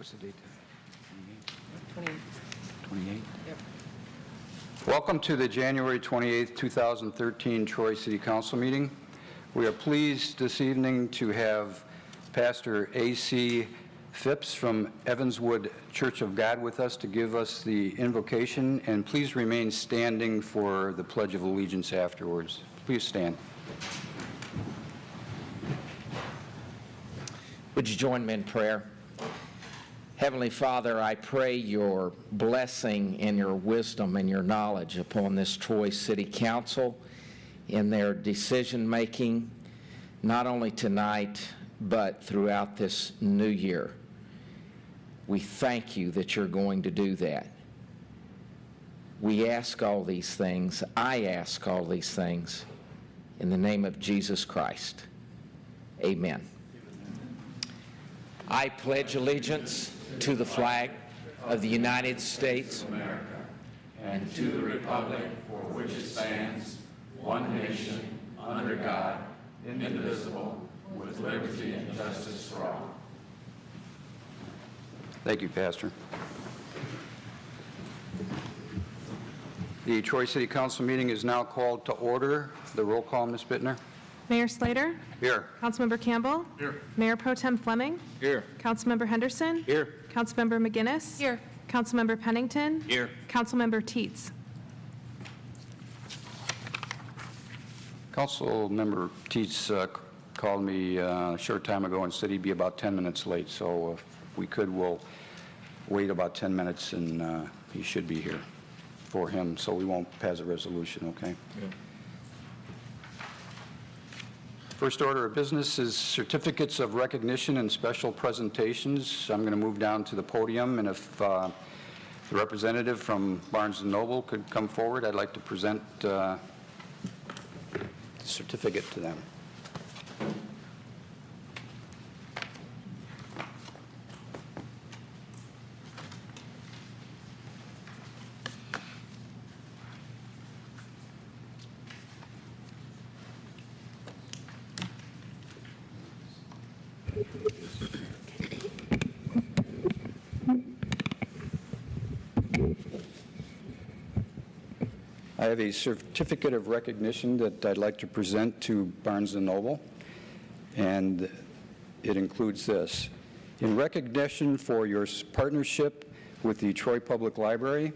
What's the date? 28. 28? Yep. Welcome to the January 28th, 2013 Troy City Council meeting. We are pleased this evening to have Pastor A.C. Phipps from Evanswood Church of God with us to give us the invocation, and please remain standing for the Pledge of Allegiance afterwards. Please stand. Would you join me in prayer? Heavenly Father, I pray your blessing and your wisdom and your knowledge upon this Troy City Council in their decision-making, not only tonight, but throughout this new year. We thank you that you're going to do that. We ask all these things, I ask all these things, in the name of Jesus Christ. Amen. I pledge allegiance to the flag of the United States of America and to the republic for which it stands, one nation, under God, indivisible, with liberty and justice for all. Thank you, Pastor. The Troy City Council meeting is now called to order. The roll call, Ms. Bittner. Mayor Slater? Here. Councilmember Campbell? Here. Mayor Pro Tem Fleming? Here. Councilmember Henderson? Here. Councilmember McGinnis? Here. Councilmember Pennington? Here. Councilmember Teets? Councilmember Teets called me a short time ago and said he'd be about 10 minutes late, so if we could, we'll wait about 10 minutes and he should be here for him, so we won't pass a resolution, okay? Yeah. First order of business is certificates of recognition and special presentations. I'm going to move down to the podium, and if the representative from Barnes & Noble could come forward, I'd like to present the certificate to them. I have a certificate of recognition that I'd like to present to Barnes & Noble, and it includes this. In recognition for your partnership with the Troy Public Library,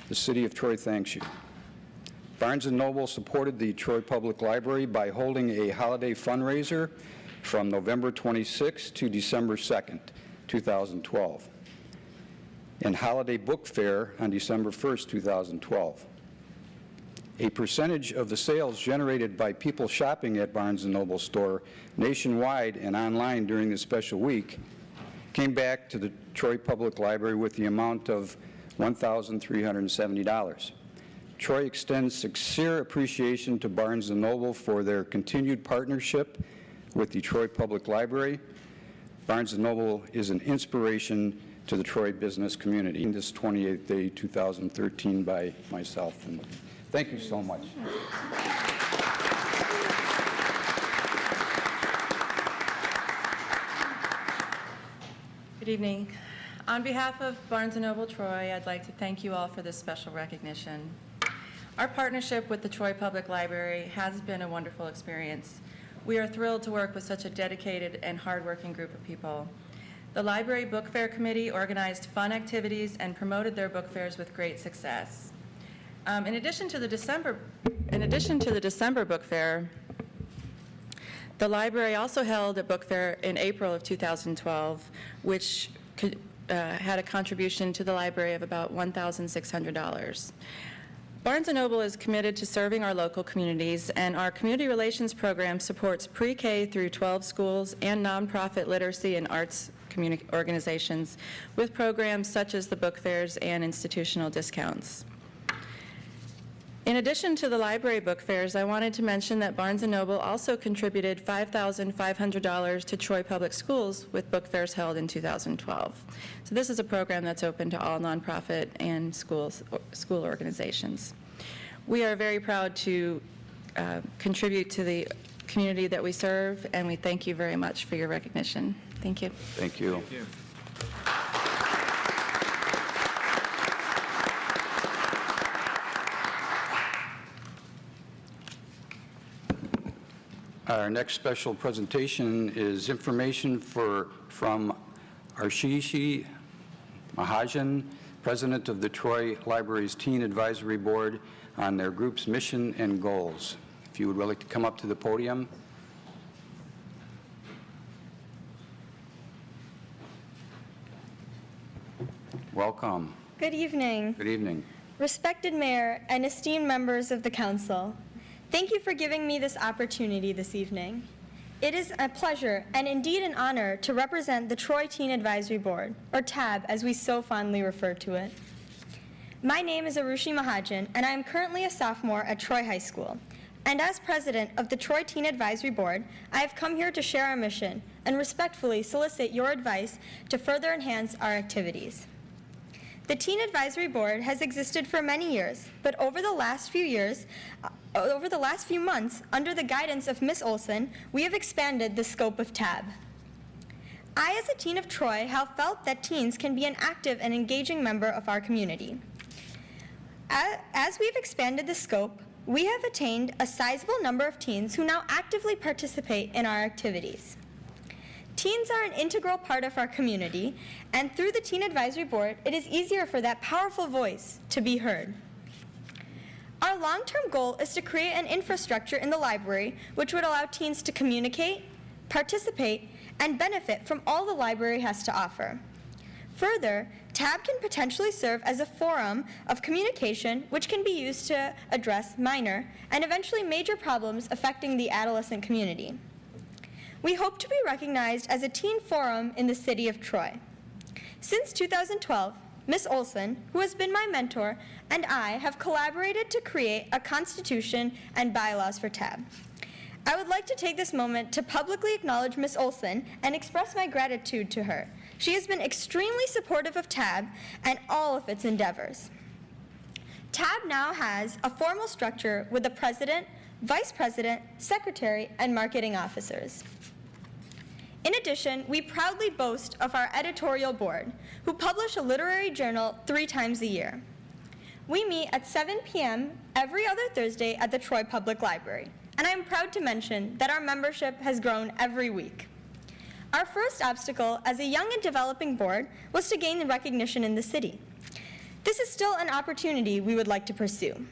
the City of Troy thanks you. Barnes & Noble supported the Troy Public Library by holding a holiday fundraiser from November 26th to December 2nd, 2012, and holiday book fair on December 1st, 2012. A percentage of the sales generated by people shopping at Barnes & Noble store nationwide and online during this special week came back to the Troy Public Library with the amount of $1,370. Troy extends sincere appreciation to Barnes & Noble for their continued partnership with the Troy Public Library. Barnes & Noble is an inspiration to the Troy business community. This 28th day, 2013, by myself. And thank you so much. Good evening. On behalf of Barnes & Noble Troy, I'd like to thank you all for this special recognition. Our partnership with the Troy Public Library has been a wonderful experience. We are thrilled to work with such a dedicated and hardworking group of people. The Library Book Fair Committee organized fun activities and promoted their book fairs with great success. In addition to the December book fair, the library also held a book fair in April of 2012, which had a contribution to the library of about $1,600. Barnes & Noble is committed to serving our local communities, and our community relations program supports pre-K through 12 schools and nonprofit literacy and arts organizations with programs such as the book fairs and institutional discounts. In addition to the library book fairs, I wanted to mention that Barnes & Noble also contributed $5,500 to Troy Public Schools with book fairs held in 2012. So this is a program that's open to all nonprofit and school organizations. We are very proud to contribute to the community that we serve, and we thank you very much for your recognition. Thank you. Thank you. Thank you. Our next special presentation is information from Ashish Mahajan, President of the Troy Library's Teen Advisory Board, on their group's mission and goals. If you would like to come up to the podium. Welcome. Good evening. Good evening. Respected Mayor and esteemed members of the Council, thank you for giving me this opportunity this evening. It is a pleasure and indeed an honor to represent the Troy Teen Advisory Board, or TAB as we so fondly refer to it. My name is Arushi Mahajan, and I am currently a sophomore at Troy High School. And as president of the Troy Teen Advisory Board, I have come here to share our mission and respectfully solicit your advice to further enhance our activities. The Teen Advisory Board has existed for many years, but over the last few months, under the guidance of Ms. Olson, we have expanded the scope of TAB. I, as a teen of Troy, have felt that teens can be an active and engaging member of our community. As we've expanded the scope, we have attained a sizable number of teens who now actively participate in our activities. Teens are an integral part of our community, and through the Teen Advisory Board, it is easier for that powerful voice to be heard. Our long-term goal is to create an infrastructure in the library which would allow teens to communicate, participate, and benefit from all the library has to offer. Further, TAB can potentially serve as a forum of communication which can be used to address minor and eventually major problems affecting the adolescent community. We hope to be recognized as a teen forum in the city of Troy. Since 2012, Ms. Olson, who has been my mentor, and I have collaborated to create a constitution and bylaws for TAB. I would like to take this moment to publicly acknowledge Ms. Olson and express my gratitude to her. She has been extremely supportive of TAB and all of its endeavors. TAB now has a formal structure with a president, vice president, secretary, and marketing officers. In addition, we proudly boast of our editorial board, who publish a literary journal 3 times a year. We meet at 7 p.m. every other Thursday at the Troy Public Library, and I am proud to mention that our membership has grown every week. Our first obstacle as a young and developing board was to gain recognition in the city. This is still an opportunity we would like to pursue.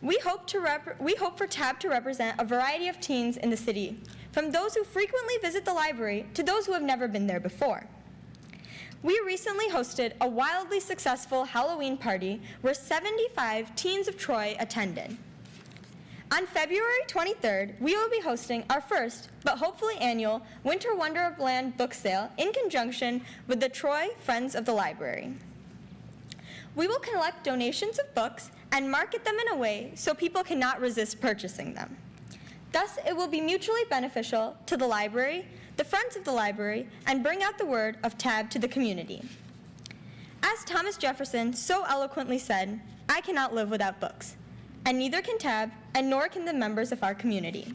We hope for TAB to represent a variety of teens in the city, from those who frequently visit the library to those who have never been there before. We recently hosted a wildly successful Halloween party where 75 teens of Troy attended. On February 23rd, we will be hosting our first, but hopefully annual, Winter Wonderland book sale in conjunction with the Troy Friends of the Library. We will collect donations of books and market them in a way so people cannot resist purchasing them. Thus, it will be mutually beneficial to the library, the Friends of the Library, and bring out the word of TAB to the community. As Thomas Jefferson so eloquently said, "I cannot live without books," and neither can TAB, and nor can the members of our community.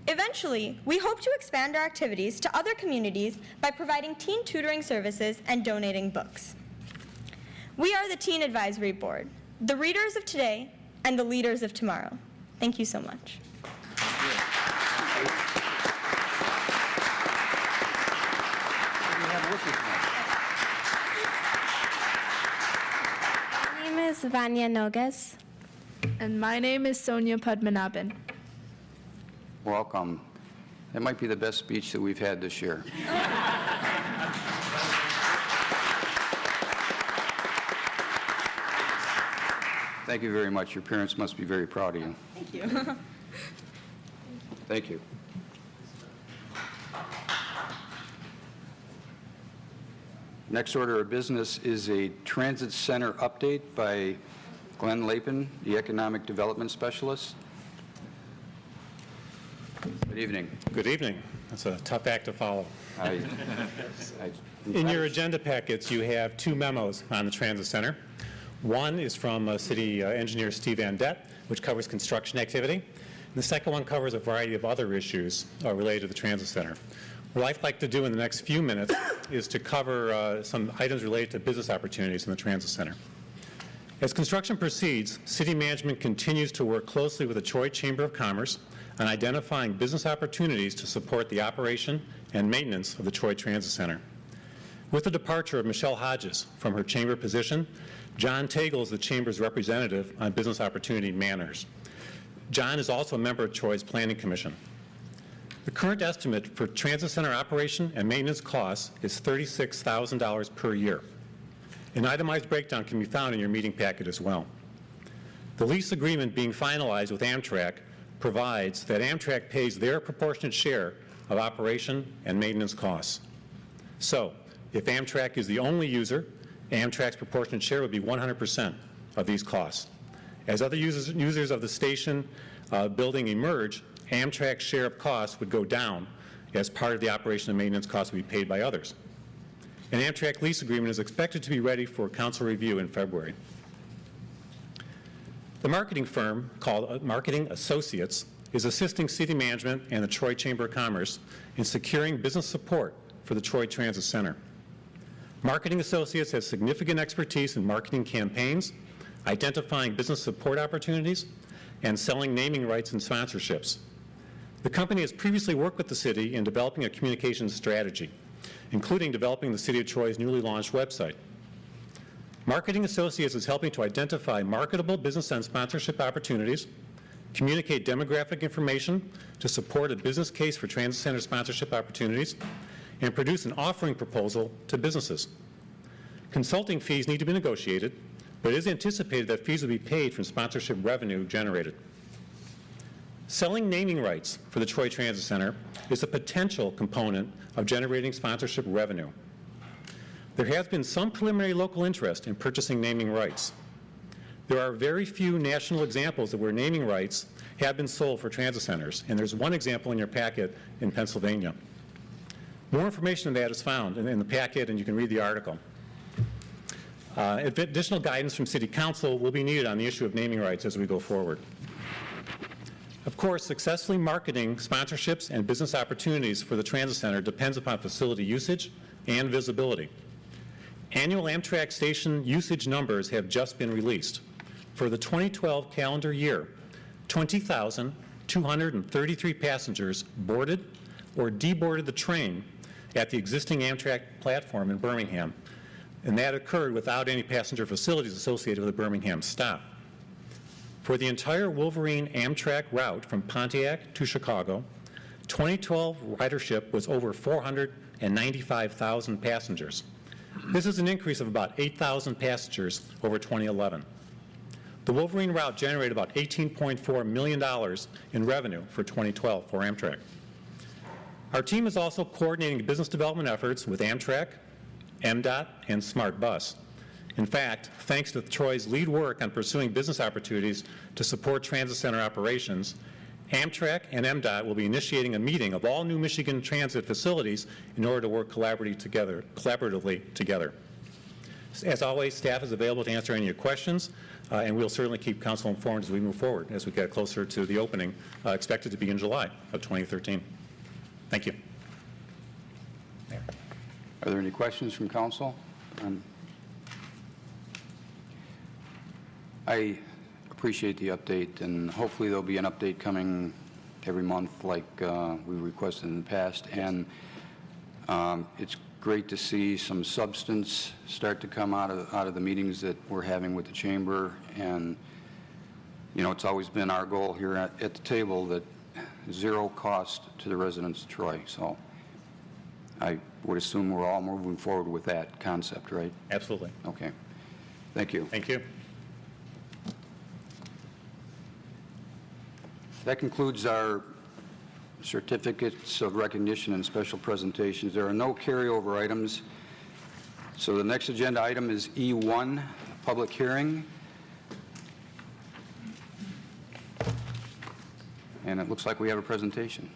Eventually, we hope to expand our activities to other communities by providing teen tutoring services and donating books. We are the Teen Advisory Board, the readers of today and the leaders of tomorrow. Thank you so much. My name is Vanya Nogas. And my name is Sonia Padmanabhan. Welcome. That might be the best speech that we've had this year. Thank you very much. Your parents must be very proud of you. Thank you. Thank you. Next order of business is a transit center update by Glenn Lapin, the Economic Development Specialist. Good evening. Good evening. That's a tough act to follow. In In your agenda packets, you have 2 memos on the Transit Center. One is from City Engineer Steve Andette, which covers construction activity. And the second one covers a variety of other issues related to the Transit Center. What I'd like to do in the next few minutes is to cover some items related to business opportunities in the Transit Center. As construction proceeds, city management continues to work closely with the Troy Chamber of Commerce on identifying business opportunities to support the operation and maintenance of the Troy Transit Center. With the departure of Michelle Hodges from her chamber position, John Tagle is the chamber's representative on business opportunity matters. John is also a member of Troy's Planning Commission. The current estimate for transit center operation and maintenance costs is $36,000 per year. An itemized breakdown can be found in your meeting packet as well. The lease agreement being finalized with Amtrak provides that Amtrak pays their proportionate share of operation and maintenance costs. So, if Amtrak is the only user, Amtrak's proportionate share would be 100% of these costs. As other users of the station building emerge, Amtrak's share of costs would go down as part of the operation and maintenance costs would be paid by others. An Amtrak lease agreement is expected to be ready for council review in February. The marketing firm, called Marketing Associates, is assisting city management and the Troy Chamber of Commerce in securing business support for the Troy Transit Center. Marketing Associates has significant expertise in marketing campaigns, identifying business support opportunities, and selling naming rights and sponsorships. The company has previously worked with the city in developing a communications strategy, including developing the City of Troy's newly launched website. Marketing Associates is helping to identify marketable business and sponsorship opportunities, communicate demographic information to support a business case for transit center sponsorship opportunities, and produce an offering proposal to businesses. Consulting fees need to be negotiated, but it is anticipated that fees will be paid from sponsorship revenue generated. Selling naming rights for the Troy Transit Center is a potential component of generating sponsorship revenue. There has been some preliminary local interest in purchasing naming rights. There are very few national examples of where naming rights have been sold for transit centers, and there's one example in your packet in Pennsylvania. More information on that is found in the packet, and you can read the article. Additional guidance from City Council will be needed on the issue of naming rights as we go forward. Of course, successfully marketing sponsorships and business opportunities for the transit center depends upon facility usage and visibility. Annual Amtrak station usage numbers have just been released. For the 2012 calendar year, 20,233 passengers boarded or deboarded the train at the existing Amtrak platform in Birmingham, and that occurred without any passenger facilities associated with the Birmingham stop. For the entire Wolverine Amtrak route from Pontiac to Chicago, 2012 ridership was over 495,000 passengers. This is an increase of about 8,000 passengers over 2011. The Wolverine route generated about $18.4 million in revenue for 2012 for Amtrak. Our team is also coordinating business development efforts with Amtrak, MDOT, and SmartBus. In fact, thanks to Troy's lead work on pursuing business opportunities to support transit center operations, Amtrak and MDOT will be initiating a meeting of all new Michigan transit facilities in order to work collaboratively together. As always, staff is available to answer any of your questions, and we'll certainly keep council informed as we move forward, as we get closer to the opening, expected to be in July of 2013. Thank you. Are there any questions from council? I appreciate the update, and hopefully there'll be an update coming every month like we requested in the past. And it's great to see some substance start to come out of the meetings that we're having with the chamber. And you know, it's always been our goal here at the table that zero cost to the residents of Troy. So I would assume we're all moving forward with that concept, right? Absolutely. Okay. Thank you. Thank you. That concludes our certificates of recognition and special presentations. There are no carryover items. So the next agenda item is E1, public hearing. And it looks like we have a presentation.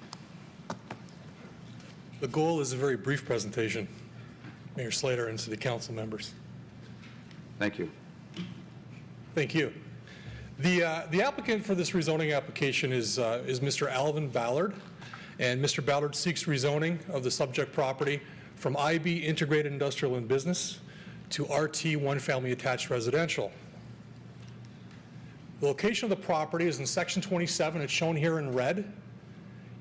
The goal is a very brief presentation, Mayor Slater and City Council members. Thank you. Thank you. The applicant for this rezoning application is Mr. Alvin Ballard, and Mr. Ballard seeks rezoning of the subject property from IB Integrated Industrial and Business to RT One Family Attached Residential. The location of the property is in Section 27. It's shown here in red.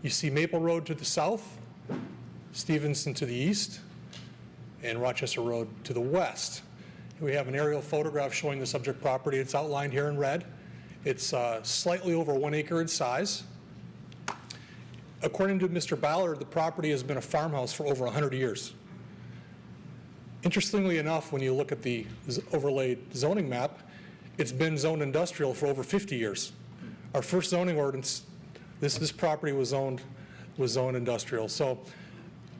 You see Maple Road to the south, Stevenson to the east, and Rochester Road to the west. We have an aerial photograph showing the subject property. It's outlined here in red. It's slightly over 1 acre in size. According to Mr. Ballard, the property has been a farmhouse for over 100 years. Interestingly enough, when you look at the overlaid zoning map, it's been zoned industrial for over 50 years. Our first zoning ordinance, this property was zoned industrial. So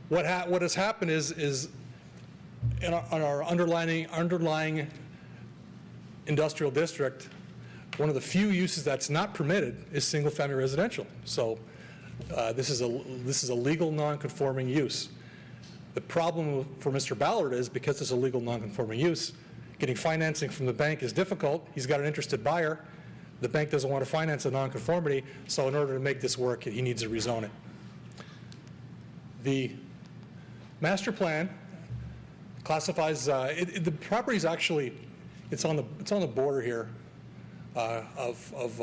what has happened is in our underlying industrial district, one of the few uses that's not permitted is single-family residential. So this is a legal non-conforming use. The problem for Mr. Ballard is because it's a legal non-conforming use, getting financing from the bank is difficult. He's got an interested buyer. The bank doesn't want to finance a non-conformity, so in order to make this work, he needs to rezone it. The master plan classifies the property is actually it's on the border here of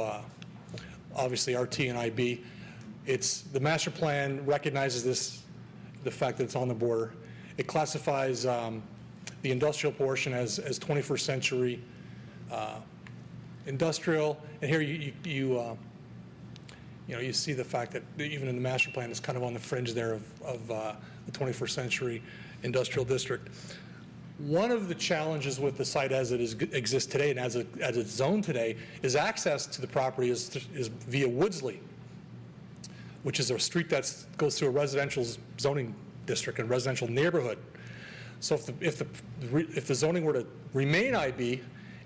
obviously RT and IB. The master plan recognizes the fact that it's on the border. It classifies the industrial portion as 21st century industrial, and here you see the fact that even in the master plan it's kind of on the fringe there of the 21st century industrial district. One of the challenges with the site as it exists today and as it's zoned today is access to the property is via Woodsley, which is a street that goes through a residential zoning district and residential neighborhood. So if the zoning were to remain IB,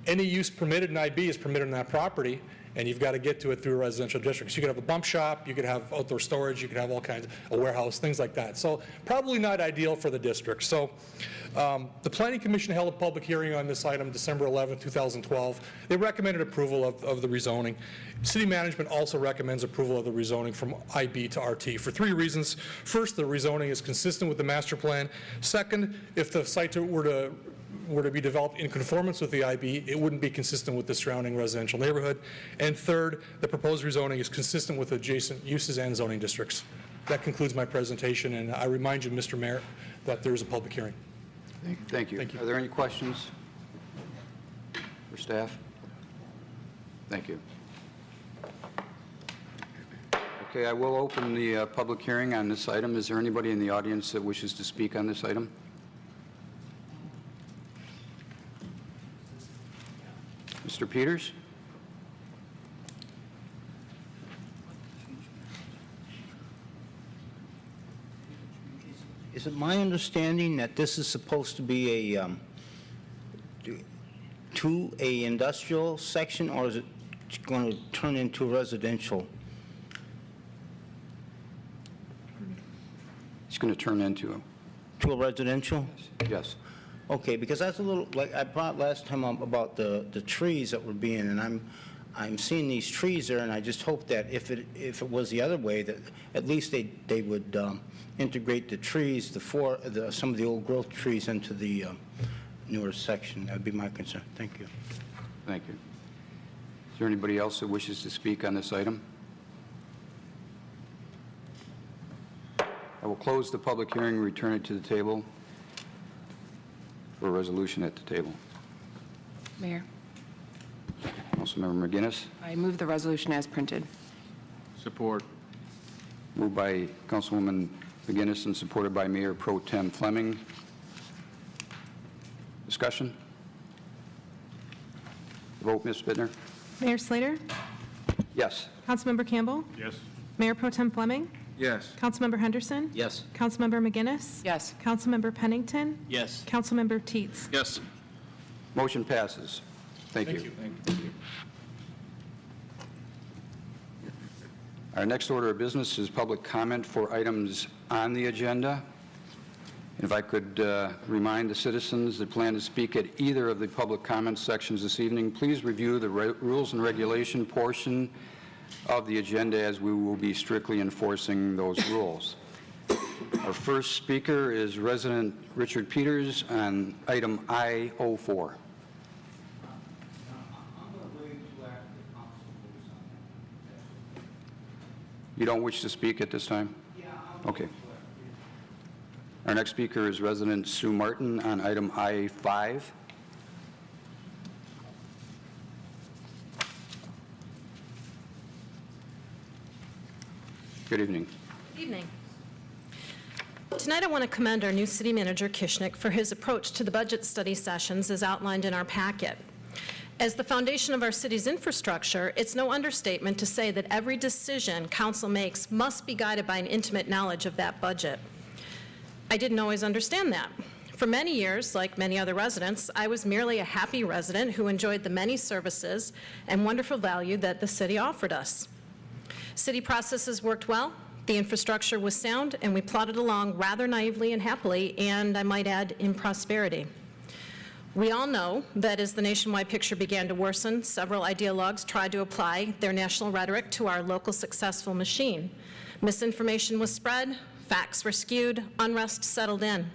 any use permitted in IB is permitted on that property, and you've got to get to it through a residential district. So you could have a bump shop, you could have outdoor storage, you could have all kinds, a warehouse, things like that. So probably not ideal for the district. So the Planning Commission held a public hearing on this item December 11, 2012. They recommended approval of the rezoning. City management also recommends approval of the rezoning from IB to RT for 3 reasons. First, the rezoning is consistent with the master plan. Second, if the site were to be developed in conformance with the IB, it wouldn't be consistent with the surrounding residential neighborhood. And third, the proposed rezoning is consistent with adjacent uses and zoning districts. That concludes my presentation, and I remind you, Mr. Mayor, that there is a public hearing. Thank you. Are there any questions for staff? Thank you. Okay, I will open the public hearing on this item. Is there anybody in the audience that wishes to speak on this item? Mr. Peters? Is it my understanding that this is supposed to be a industrial section, or is it going to turn into residential? It's going to turn into To a residential? yes. Okay, because that's a little, like I brought last time up about the trees that were being, and I'm seeing these trees there, and I just hope that if it was the other way, that at least they would integrate the trees, some of the old growth trees into the newer section. That would be my concern. Thank you. Thank you. Is there anybody else that wishes to speak on this item? I will close the public hearing and return it to the table for a resolution at the table. Mayor, Councilmember McGinnis, I move the resolution as printed. Support. moved by Councilwoman McGinnis and supported by Mayor Pro Tem Fleming. Discussion? Vote, Ms. Bittner? Mayor Slater? Yes. Councilmember Campbell? Yes. Mayor Pro Tem Fleming? Yes. Councilmember Henderson? Yes. Councilmember McGinnis? Yes. Councilmember Pennington? Yes. Councilmember Teetz? Yes. Motion passes. Thank you. Our next order of business is public comment for items on the agenda. If I could remind the citizens that plan to speak at either of the public comment sections this evening, please review the rules and regulation portion of the agenda, as we will be strictly enforcing those rules. Our first speaker is resident Richard Peters on item I-04. You don't wish to speak at this time? Yeah. Okay. Our next speaker is resident Sue Martin on item I-5. Good evening. Good evening. Tonight I want to commend our new city manager, Kishnick, for his approach to the budget study sessions as outlined in our packet. As the foundation of our city's infrastructure, it's no understatement to say that every decision council makes must be guided by an intimate knowledge of that budget. I didn't always understand that. For many years, like many other residents, I was merely a happy resident who enjoyed the many services and wonderful value that the city offered us. City processes worked well, the infrastructure was sound, and we plodded along rather naively and happily, and I might add, in prosperity. We all know that as the nationwide picture began to worsen, several ideologues tried to apply their national rhetoric to our local successful machine. Misinformation was spread, facts were skewed, unrest settled in.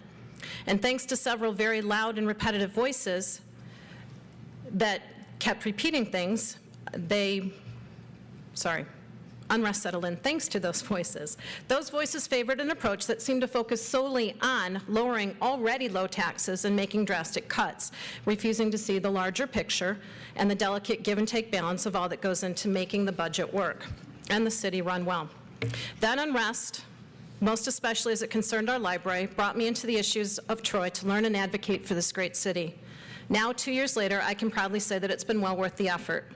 And thanks to several very loud and repetitive voices that kept repeating things, unrest settled in thanks to those voices. Those voices favored an approach that seemed to focus solely on lowering already low taxes and making drastic cuts, refusing to see the larger picture and the delicate give and take balance of all that goes into making the budget work and the city run well. That unrest, most especially as it concerned our library, brought me into the issues of Troy to learn and advocate for this great city. Now, 2 years later, I can proudly say that it's been well worth the effort.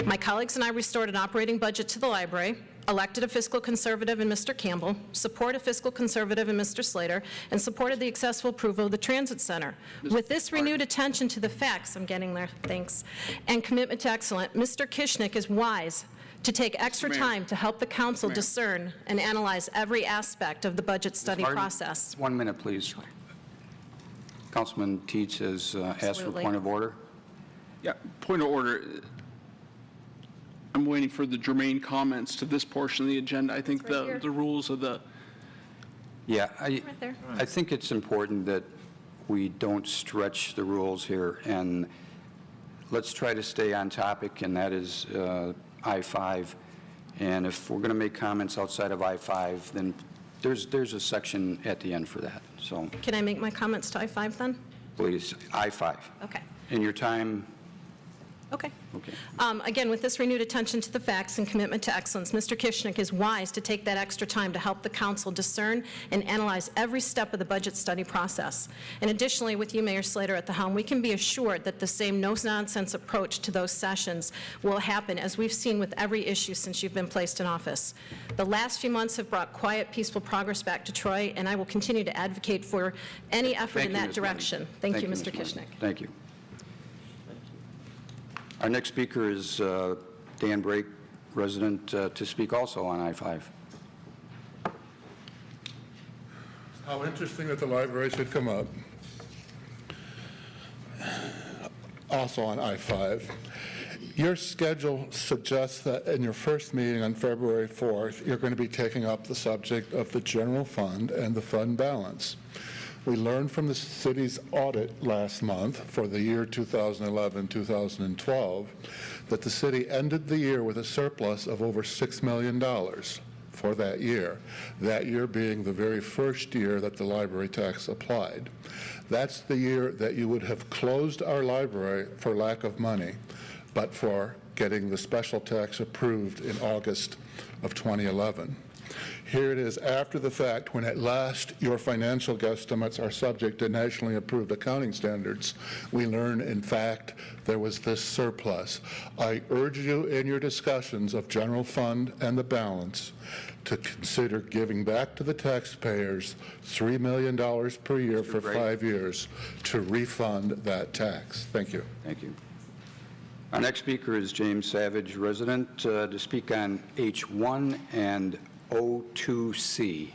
My colleagues and I restored an operating budget to the library, elected a fiscal conservative in Mr. Campbell, supported a fiscal conservative in Mr. Slater, and supported the successful approval of the Transit Center. With this renewed attention to the facts, I'm getting there, thanks, and commitment to excellence, Mr. Kishnick is wise to take extra time to help the council discern and analyze every aspect of the budget study process. 1 minute, please. Councilman Teets has asked for point of order. Yeah, point of order. I'm waiting for the germane comments to this portion of the agenda. I think the rules of the... Yeah, I think it's important that we don't stretch the rules here, and let's try to stay on topic, and that is I-5. And if we're going to make comments outside of I-5, then there's a section at the end for that. So can I make my comments to I-5 then? please, I-5. Okay. In your time. Okay. Okay. Again, with this renewed attention to the facts and commitment to excellence, Mr. Kishnick is wise to take that extra time to help the council discern and analyze every step of the budget study process. And additionally, with you, Mayor Slater, at the helm, we can be assured that the same no-nonsense approach to those sessions will happen, as we've seen with every issue since you've been placed in office. The last few months have brought quiet, peaceful progress back to Troy, and I will continue to advocate for any effort in that direction. Thank you, Mr. Kishnick. Thank you. Our next speaker is Dan Brake, resident, to speak also on I-5. How interesting that the library should come up. Also on I-5. Your schedule suggests that in your first meeting on February 4th, you're going to be taking up the subject of the general fund and the fund balance. We learned from the city's audit last month for the year 2011-2012 that the city ended the year with a surplus of over $6 million for that year being the very first year that the library tax applied. That's the year that you would have closed our library for lack of money, but for getting the special tax approved in August of 2011. Here it is after the fact, when at last your financial guesstimates are subject to nationally approved accounting standards, we learn, in fact, there was this surplus. I urge you in your discussions of general fund and the balance to consider giving back to the taxpayers $3 million per year for 5 years to refund that tax. Thank you. Thank you. Our next speaker is James Savage, resident, to speak on H1 and O2C.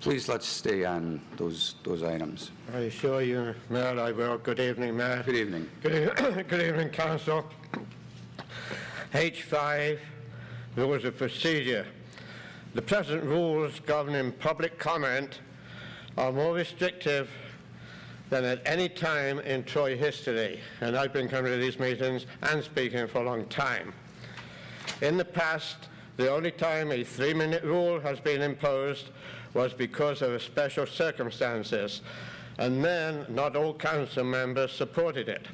Please let's stay on those items. I assure you, Mayor, I will. Good evening, Mayor. Good evening. Good evening, Council. H5, rules of procedure. The present rules governing public comment are more restrictive than at any time in Troy history, and I've been coming to these meetings and speaking for a long time. In the past, The only time a 3-minute rule has been imposed was because of special circumstances, and then not all council members supported it.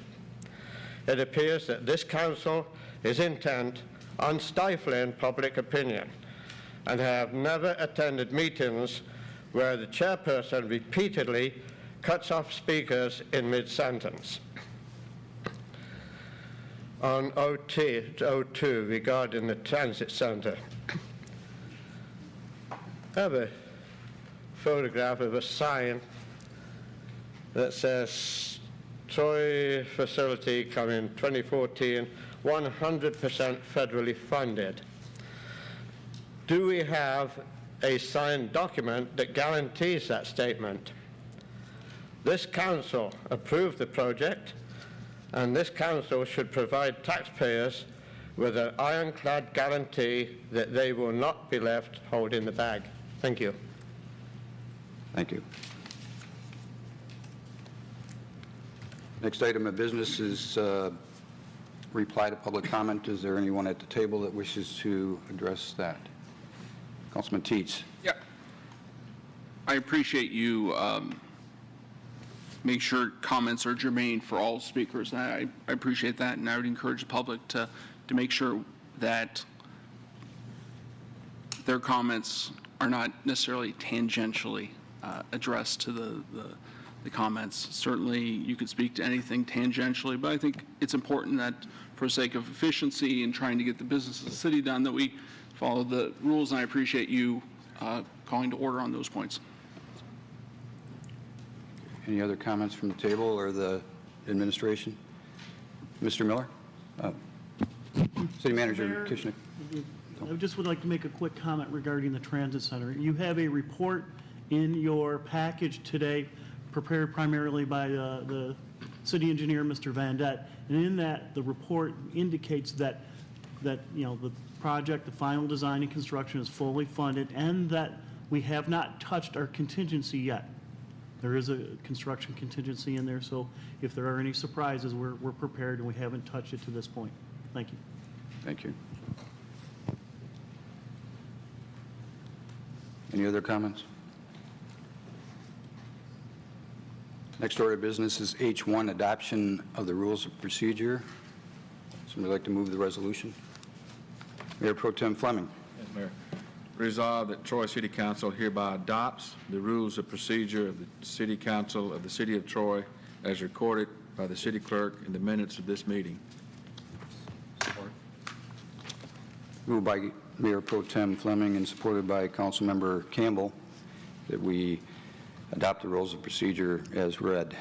It appears that this council is intent on stifling public opinion and have never attended meetings where the chairperson repeatedly cuts off speakers in mid-sentence. On O2 regarding the transit center, I have a photograph of a sign that says Troy facility coming 2014, 100% federally funded. Do we have a signed document that guarantees that statement? This council approved the project, and this council should provide taxpayers with an ironclad guarantee that they will not be left holding the bag. Thank you. Thank you. Next item of business is reply to public comment. Is there anyone at the table that wishes to address that? Councilman Teets. Yeah. I appreciate you make sure comments are germane for all speakers. I appreciate that, and I would encourage the public to make sure that their comments are not necessarily tangentially addressed to the comments. Certainly, you could speak to anything tangentially, but I think it's important that for the sake of efficiency and trying to get the business of the city done, that we follow the rules, and I appreciate you calling to order on those points. Any other comments from the table or the administration? Mr. Miller? City Manager Kishnick. I just would like to make a quick comment regarding the transit center. You have a report in your package today prepared primarily by the city engineer, Mr. Van Dett, and in that the report indicates that you know the project, the final design and construction is fully funded, and that we have not touched our contingency yet. There is a construction contingency in there, so if there are any surprises, we're prepared, and we haven't touched it to this point. Thank you. Thank you. Any other comments? Next order of business is H1, adoption of the rules of procedure. Somebody like to move the resolution? Mayor Pro Tem Fleming. Yes, Mayor. Resolved that Troy City Council hereby adopts the rules of procedure of the City Council of the City of Troy as recorded by the city clerk in the minutes of this meeting. Support. Moved by Mayor Pro Tem Fleming and supported by Councilmember Campbell that we adopt the rules of procedure as read.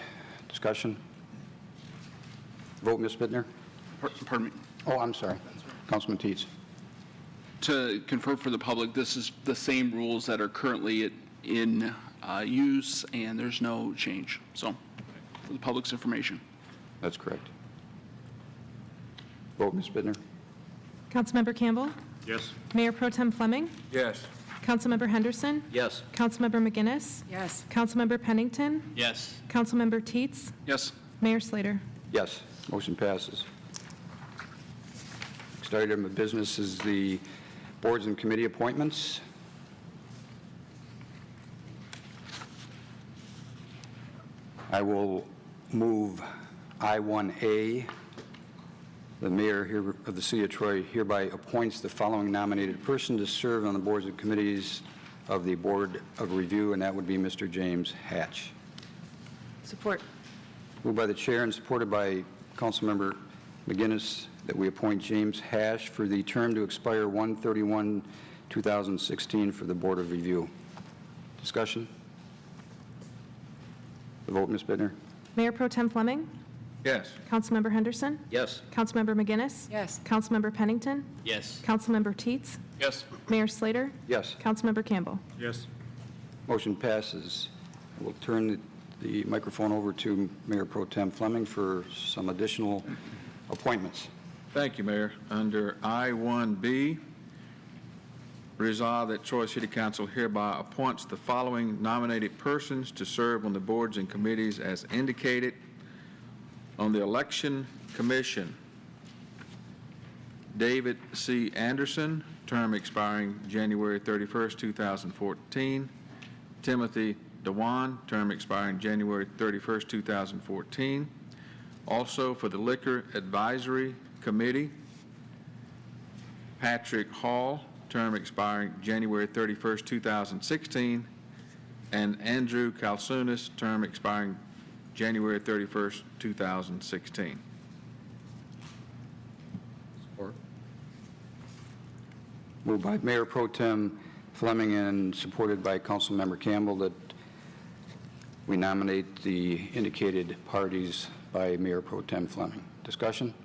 Discussion? Vote, Ms. Bittner? Pardon me. Oh, I'm sorry. Councilman Teets. To confirm for the public, this is the same rules that are currently in use, and there's no change. So, for the public's information. That's correct. Vote, Ms. Bittner. Councilmember Campbell? Yes. Mayor Pro Tem Fleming? Yes. Councilmember Henderson? Yes. Councilmember McGinnis? Yes. Councilmember Pennington? Yes. Councilmember Teets? Yes. Mayor Slater? Yes. Motion passes. Next item of business is the boards and committee appointments. I will move I-1A. The mayor of the City of Troy hereby appoints the following nominated person to serve on the boards and committees of the Board of Review, and that would be Mr. James Hatch. Support. Moved by the chair and supported by Councilmember McGinnis that we appoint James Hatch for the term to expire 1/31/2016 for the Board of Review. Discussion? The vote, Ms. Bittner. Mayor Pro Tem Fleming? Yes. Councilmember Henderson? Yes. Councilmember McGinnis? Yes. Councilmember Pennington? Yes. Councilmember Teets? Yes. Mayor Slater? Yes. Councilmember Campbell? Yes. Motion passes. We'll turn the microphone over to Mayor Pro Tem Fleming for some additional appointments. Thank you, Mayor. Under I-1B, resolve that Troy City Council hereby appoints the following nominated persons to serve on the boards and committees as indicated. On the Election Commission, David C. Anderson, term expiring January 31st, 2014. Timothy Dewan, term expiring January 31st, 2014. Also for the Liquor Advisory Committee, Patrick Hall, term expiring January 31st, 2016, and Andrew Kalsunis, term expiring January 31st, 2016. Moved by Mayor Pro Tem Fleming and supported by Councilmember Campbell that we nominate the indicated parties by Mayor Pro Tem Fleming. Discussion?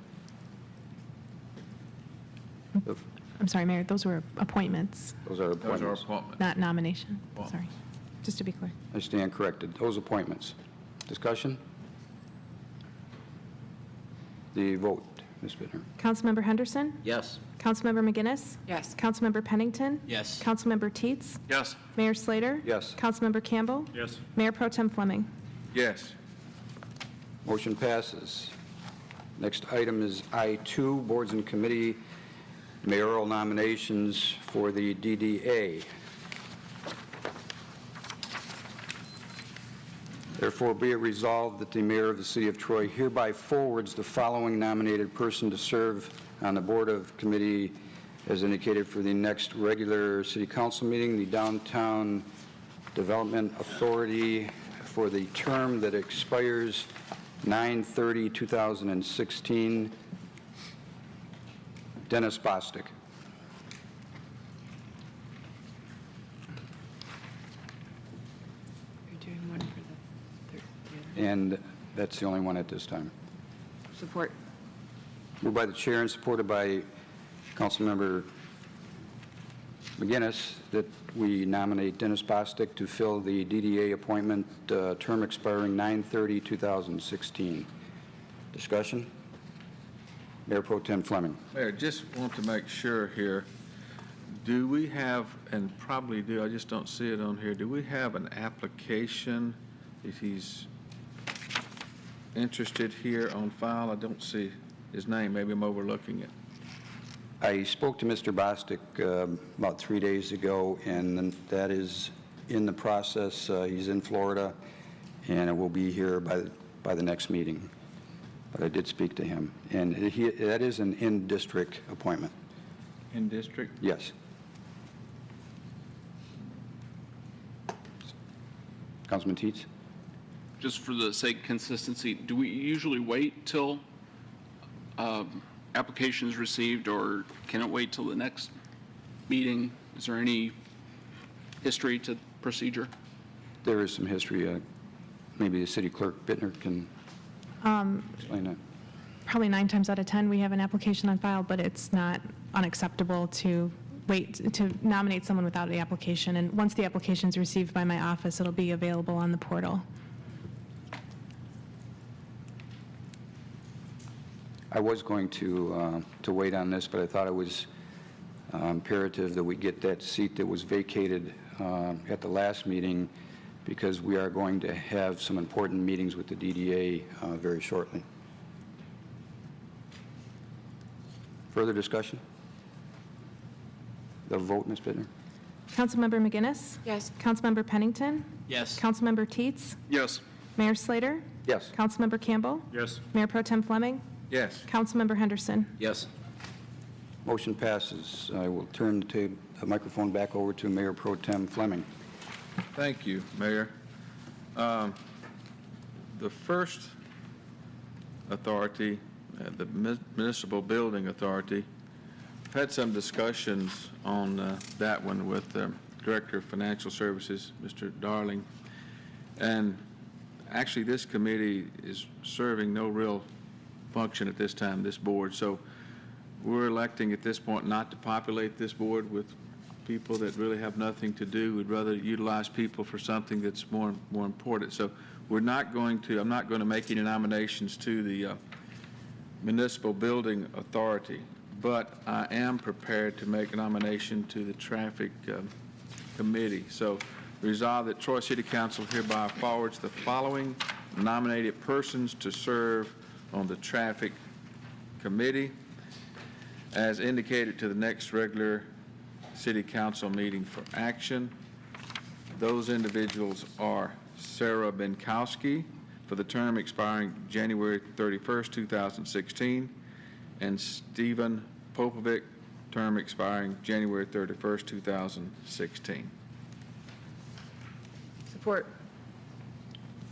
I'm sorry, Mayor, those were appointments, Those are appointments. not nomination. Sorry, just to be clear. I stand corrected. Those appointments. Discussion? The vote, Ms. Bittner. Councilmember Henderson? Yes. Councilmember McGinnis? Yes. Councilmember Pennington? Yes. Councilmember Teetz? Yes. Mayor Slater? Yes. Councilmember Campbell? Yes. Mayor Pro Tem Fleming? Yes. Motion passes. Next item is I-2, Boards and Committee mayoral nominations for the DDA. Therefore, be it resolved that the mayor of the city of Troy hereby forwards the following nominated person to serve on the Board of Committee as indicated for the next regular city council meeting, the Downtown Development Authority, for the term that expires 9/30/2016, Dennis Bostic. You're doing one for the other. And that's the only one at this time. Support. Moved by the chair and supported by Councilmember McGinnis that we nominate Dennis Bostic to fill the DDA appointment, term expiring 9/30/2016. Discussion? Mayor Pro Tem Fleming. Mayor, just want to make sure here, do we have, and probably do, I just don't see it on here, do we have an application if he's interested here on file? I don't see his name. Maybe I'm overlooking it. I spoke to Mr. Bostic about 3 days ago, and that is in the process. He's in Florida, and it will be here by the next meeting. But I did speak to him, and that is an in-district appointment. In district? Yes. Councilman Teetz? Just for the sake of consistency, do we usually wait till application is received, or can it wait till the next meeting? Is there any history to procedure? There is some history. Maybe the city clerk, Bittner, can explain that. Probably 9 times out of 10, we have an application on file, but it's not unacceptable to wait to nominate someone without the application. And once the application is received by my office, it'll be available on the portal. I was going to wait on this, but I thought it was imperative that we get that seat that was vacated at the last meeting, because we are going to have some important meetings with the DDA very shortly. Further discussion? The vote, Ms. Bittner? Councilmember McGinnis? Yes. Councilmember Pennington? Yes. Councilmember Teetz? Yes. Mayor Slater? Yes. Councilmember Campbell? Yes. Mayor Pro Tem Fleming? Yes. Councilmember Henderson? Yes. Motion passes. I will turn the microphone back over to Mayor Pro Tem Fleming. Thank you, Mayor. The first authority, the Municipal Building Authority, I've had some discussions on that one with the Director of Financial Services, Mr. Darling. And actually, this committee is serving no real function at this time, this board. So we're electing at this point not to populate this board with people that really have nothing to do. We'd rather utilize people for something that's more important. So I'm not going to make any nominations to the Municipal Building Authority, but I am prepared to make a nomination to the Traffic Committee. So resolve that Troy City Council hereby forwards the following nominated persons to serve on the Traffic Committee: as indicated to the next regular city council meeting for action. Those individuals are Sarah Benkowski for the term expiring January 31st, 2016, and Stephen Popovic, term expiring January 31st, 2016. Support.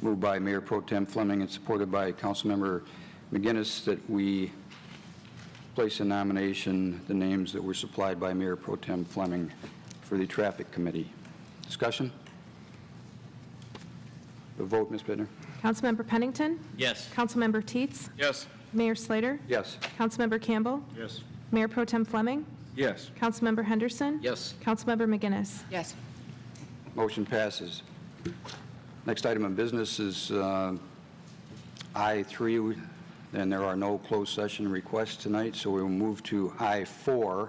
Moved by Mayor Pro Tem Fleming and supported by Councilmember McGinnis that we place in nomination the names that were supplied by Mayor Pro Tem Fleming for the Traffic Committee. Discussion? The vote, Ms. Bittner. Councilmember Pennington? Yes. Councilmember Teets? Yes. Mayor Slater? Yes. Councilmember Campbell? Yes. Mayor Pro Tem Fleming? Yes. Councilmember Henderson? Yes. Councilmember McGinnis? Yes. Motion passes. Next item of business is I-3, and there are no closed session requests tonight, so we will move to I-4,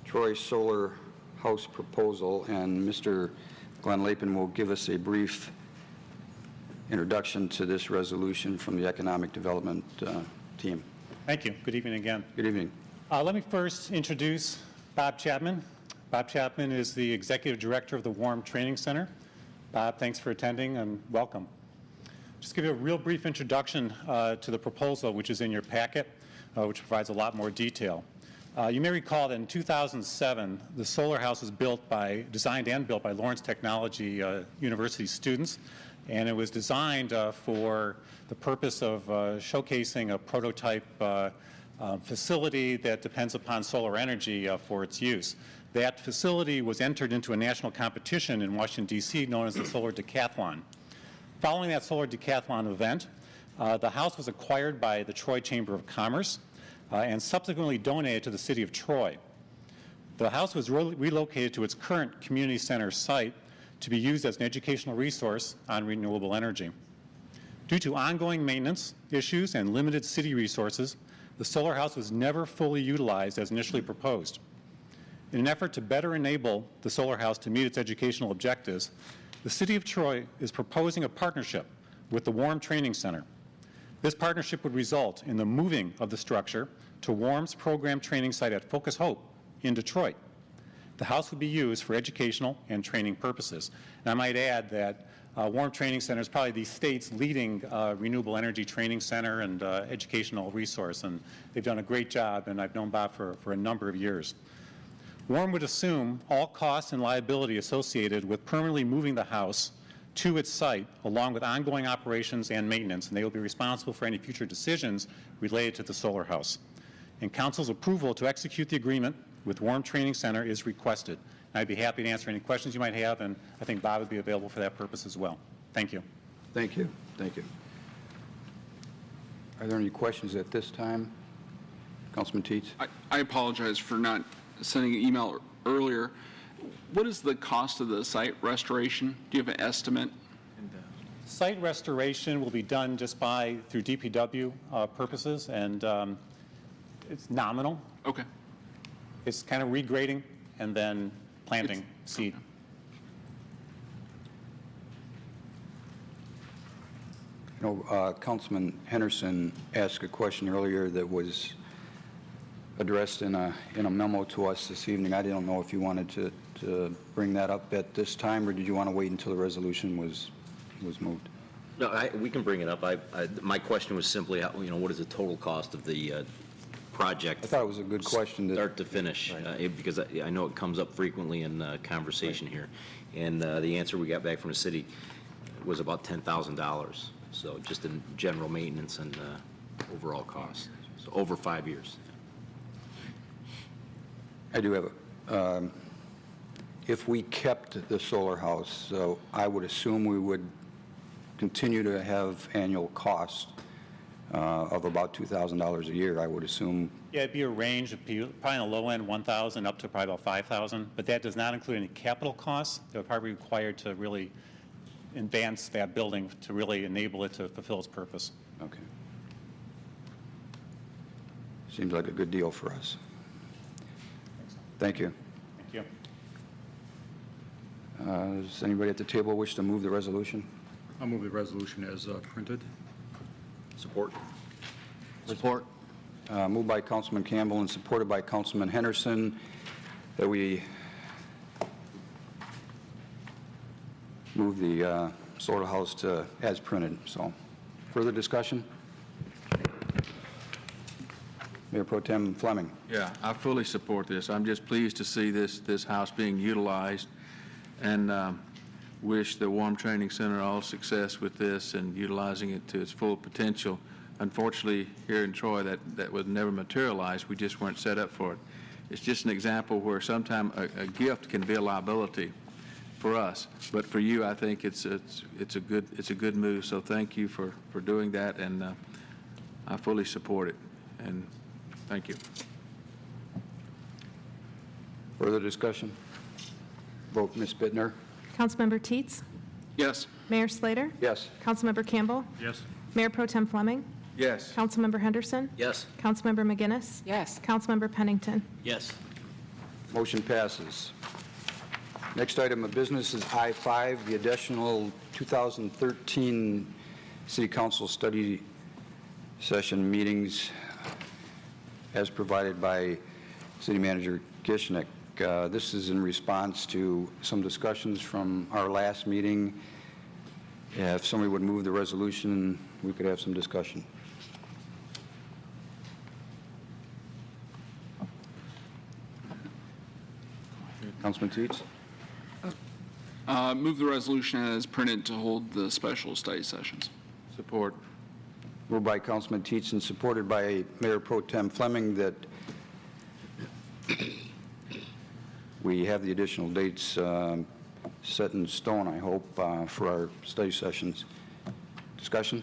Troy Solar House Proposal, and Mr. Glenn Lapin will give us a brief introduction to this resolution from the Economic Development team. Thank you. Good evening again. Good evening. Let me first introduce Bob Chapman. Bob Chapman is the Executive Director of the Warm Training Center. Bob, thanks for attending and welcome. Just give you a real brief introduction to the proposal, which is in your packet, which provides a lot more detail. You may recall that in 2007, the solar house was designed and built by Lawrence Technology University students, and it was designed for the purpose of showcasing a prototype facility that depends upon solar energy for its use. That facility was entered into a national competition in Washington, D.C., known as the Solar Decathlon. Following that Solar Decathlon event, the house was acquired by the Troy Chamber of Commerce and subsequently donated to the city of Troy. The house was relocated to its current community center site to be used as an educational resource on renewable energy. Due to ongoing maintenance issues and limited city resources, the solar house was never fully utilized as initially proposed. In an effort to better enable the solar house to meet its educational objectives, the City of Troy is proposing a partnership with the Warm Training Center. This partnership would result in the moving of the structure to Warm's program training site at Focus Hope in Detroit. The house would be used for educational and training purposes. And I might add that Warm Training Center is probably the state's leading renewable energy training center and educational resource, and they've done a great job, and I've known Bob for a number of years. Warm would assume all costs and liability associated with permanently moving the house to its site, along with ongoing operations and maintenance, and they will be responsible for any future decisions related to the solar house. And Council's approval to execute the agreement with Warm Training Center is requested. And I'd be happy to answer any questions you might have, and I think Bob would be available for that purpose as well. Thank you. Thank you. Thank you. Are there any questions at this time? Councilman Teets? I apologize for not sending an email earlier. What is the cost of the site restoration? Do you have an estimate? Site restoration will be done just through DPW purposes, and it's nominal. Okay. It's kind of regrading and then planting seed. You know, Councilman Henderson asked a question earlier that was addressed in a memo to us this evening. I didn't know if you wanted to bring that up at this time, or did you want to wait until the resolution was moved? No, we can bring it up. My question was simply, what is the total cost of the project? I thought it was a good question. Start to finish, because I know it comes up frequently in conversation here. And the answer we got back from the city was about $10,000. So just in general maintenance and overall cost. So over 5 years. I do have if we kept the solar house, so I would assume we would continue to have annual costs of about $2,000 a year, I would assume. Yeah, it'd be a range of probably on the low end, 1,000 up to probably about 5,000, but that does not include any capital costs that would probably be required to really advance that building to really enable it to fulfill its purpose. Okay. Seems like a good deal for us. Thank you. Thank you. Does anybody at the table wish to move the resolution? I'll move the resolution as printed. Support. Support. moved by Councilman Campbell and supported by Councilman Henderson, that we move the slaughterhouse to as printed. So, further discussion? Mayor Pro Tem Fleming. Yeah, I fully support this. I'm just pleased to see this house being utilized, and wish the Warm Training Center all success with this and utilizing it to its full potential. Unfortunately, here in Troy, that would never materialize. We just weren't set up for it. It's just an example where sometimes a gift can be a liability for us, but for you, I think it's a good move. So thank you for doing that, and I fully support it. And thank you. Further discussion? Vote, Ms. Bittner. Councilmember Teets? Yes. Mayor Slater? Yes. Councilmember Campbell? Yes. Mayor Pro Tem Fleming? Yes. Councilmember Henderson? Yes. Councilmember McGinnis? Yes. Councilmember Pennington? Yes. Motion passes. Next item of business is I-5, the additional 2013 City Council study session meetings as provided by City Manager Kishnick. This is in response to some discussions from our last meeting. If somebody would move the resolution, we could have some discussion. Councilman Teets? Move the resolution as printed to hold the special study sessions. Support. Moved by Councilman Teets and supported by Mayor Pro Tem Fleming that we have the additional dates set in stone, I hope, for our study sessions. Discussion?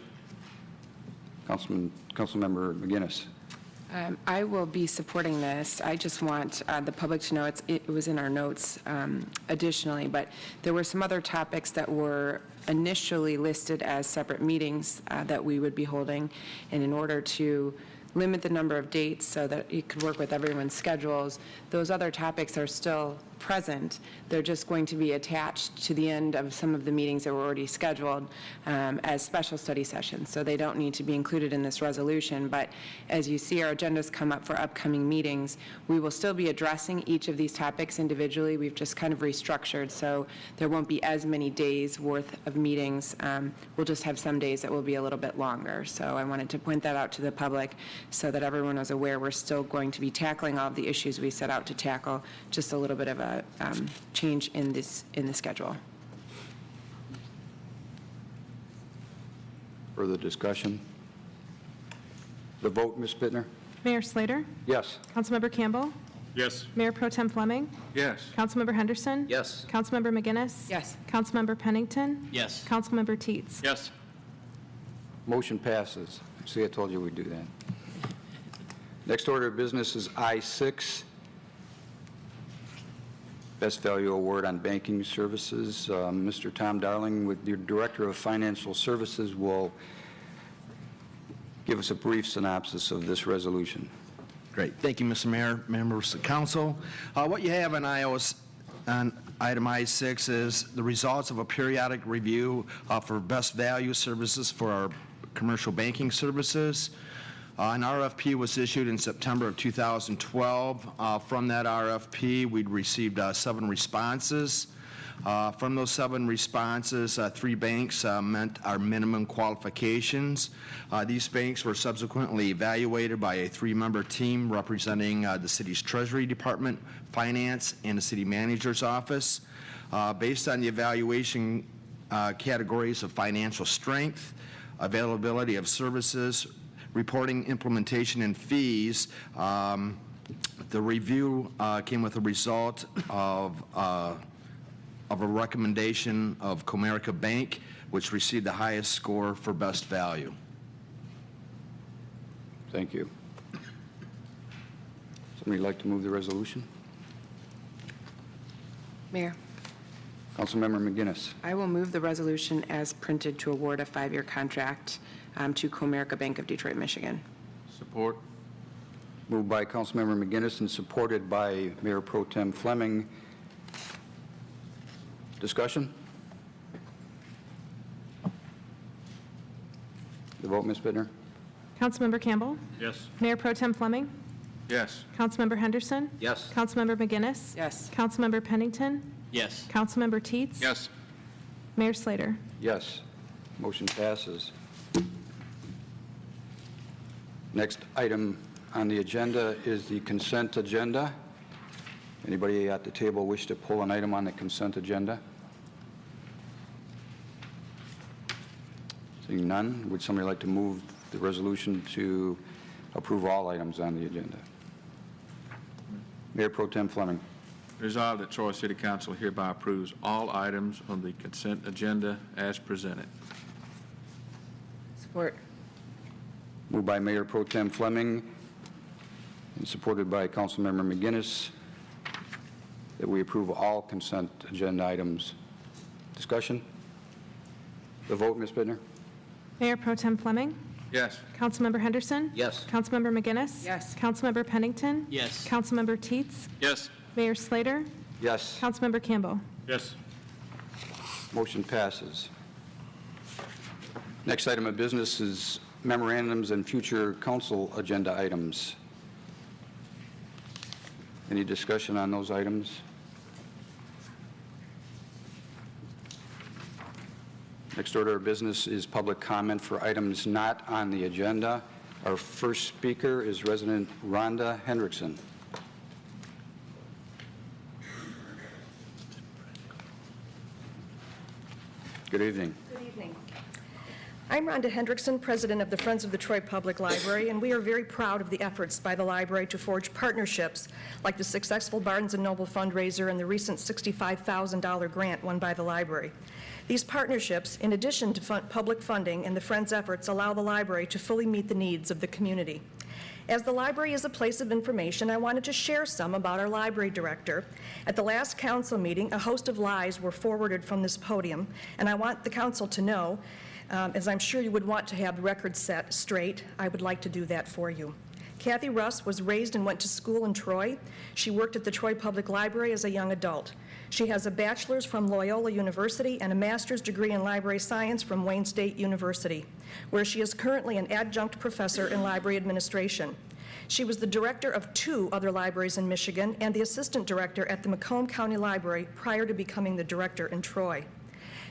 Councilmember McGinnis. I will be supporting this. I just want the public to know it was in our notes additionally, but there were some other topics that were initially listed as separate meetings that we would be holding, and in order to limit the number of dates so that it could work with everyone's schedules, those other topics are still present. They're just going to be attached to the end of some of the meetings that were already scheduled as special study sessions. So they don't need to be included in this resolution. But as you see our agendas come up for upcoming meetings, we will still be addressing each of these topics individually. We've just kind of restructured so there won't be as many days worth of meetings. We'll just have some days that will be a little bit longer. So I wanted to point that out to the public so that everyone was aware we're still going to be tackling all of the issues we set out to tackle, just a little bit of a change in the schedule. Further discussion? The vote, Ms. Bittner? Mayor Slater? Yes. Councilmember Campbell? Yes. Mayor Pro Tem Fleming? Yes. Councilmember Henderson? Yes. Councilmember McGinnis? Yes. Councilmember Pennington? Yes. Councilmember Teets? Yes. Motion passes. See, I told you we'd do that. Next order of business is I-6, Best Value Award on Banking Services. Mr. Tom Darling, with your Director of Financial Services, will give us a brief synopsis of this resolution. Great. Thank you, Mr. Mayor, members of council. What you have on item I-6 is the results of a periodic review for best value services for our commercial banking services. An RFP was issued in September of 2012. From that RFP, we'd received 7 responses. From those 7 responses, 3 banks met our minimum qualifications. These banks were subsequently evaluated by a 3-member team representing the city's Treasury Department, Finance, and the City Manager's Office. Based on the evaluation categories of financial strength, availability of services, reporting, implementation, and fees, the review came with a result of a recommendation of Comerica Bank, which received the highest score for best value. Thank you. Somebody like to move the resolution? Mayor, Councilmember McGinnis. I will move the resolution as printed to award a 5-year contract to Comerica Bank of Detroit, Michigan. Support. Moved by Councilmember McGinnis and supported by Mayor Pro Tem Fleming. Discussion? The vote, Ms. Bittner? Councilmember Campbell. Yes. Mayor Pro Tem Fleming. Yes. Councilmember Henderson. Yes. Councilmember McGinnis. Yes. Councilmember Pennington. Yes. Councilmember Teetz. Yes. Mayor Slater. Yes. Motion passes. Next item on the agenda is the consent agenda. Anybody at the table wish to pull an item on the consent agenda? Seeing none, would somebody like to move the resolution to approve all items on the agenda? Mayor Pro Tem Fleming. Resolved that Troy City Council hereby approves all items on the consent agenda as presented. Support. Moved by Mayor Pro Tem Fleming and supported by Councilmember McGinnis that we approve all consent agenda items. Discussion? The vote, Ms. Bittner? Mayor Pro Tem Fleming. Yes. Councilmember Henderson. Yes. Councilmember McGinnis. Yes. Councilmember Pennington. Yes. Councilmember Teetz. Yes. Mayor Slater. Yes. Councilmember Campbell. Yes. Motion passes. Next item of business is memorandums and future council agenda items. Any discussion on those items? Next order of business is public comment for items not on the agenda. Our first speaker is resident Rhonda Hendrickson. Good evening. Good evening. I'm Rhonda Hendrickson, president of the Friends of the Troy Public Library, and we are very proud of the efforts by the library to forge partnerships like the successful Barnes & Noble fundraiser and the recent $65,000 grant won by the library. These partnerships, in addition to public funding and the Friends' efforts, allow the library to fully meet the needs of the community. As the library is a place of information, I wanted to share some about our library director. At the last council meeting, a host of lies were forwarded from this podium, and I want the council to know, as I'm sure you would want to have the record set straight, I would like to do that for you. Kathy Russ was raised and went to school in Troy. She worked at the Troy Public Library as a young adult. She has a bachelor's from Loyola University and a master's degree in library science from Wayne State University, where she is currently an adjunct professor in library administration. She was the director of 2 other libraries in Michigan and the assistant director at the Macomb County Library prior to becoming the director in Troy.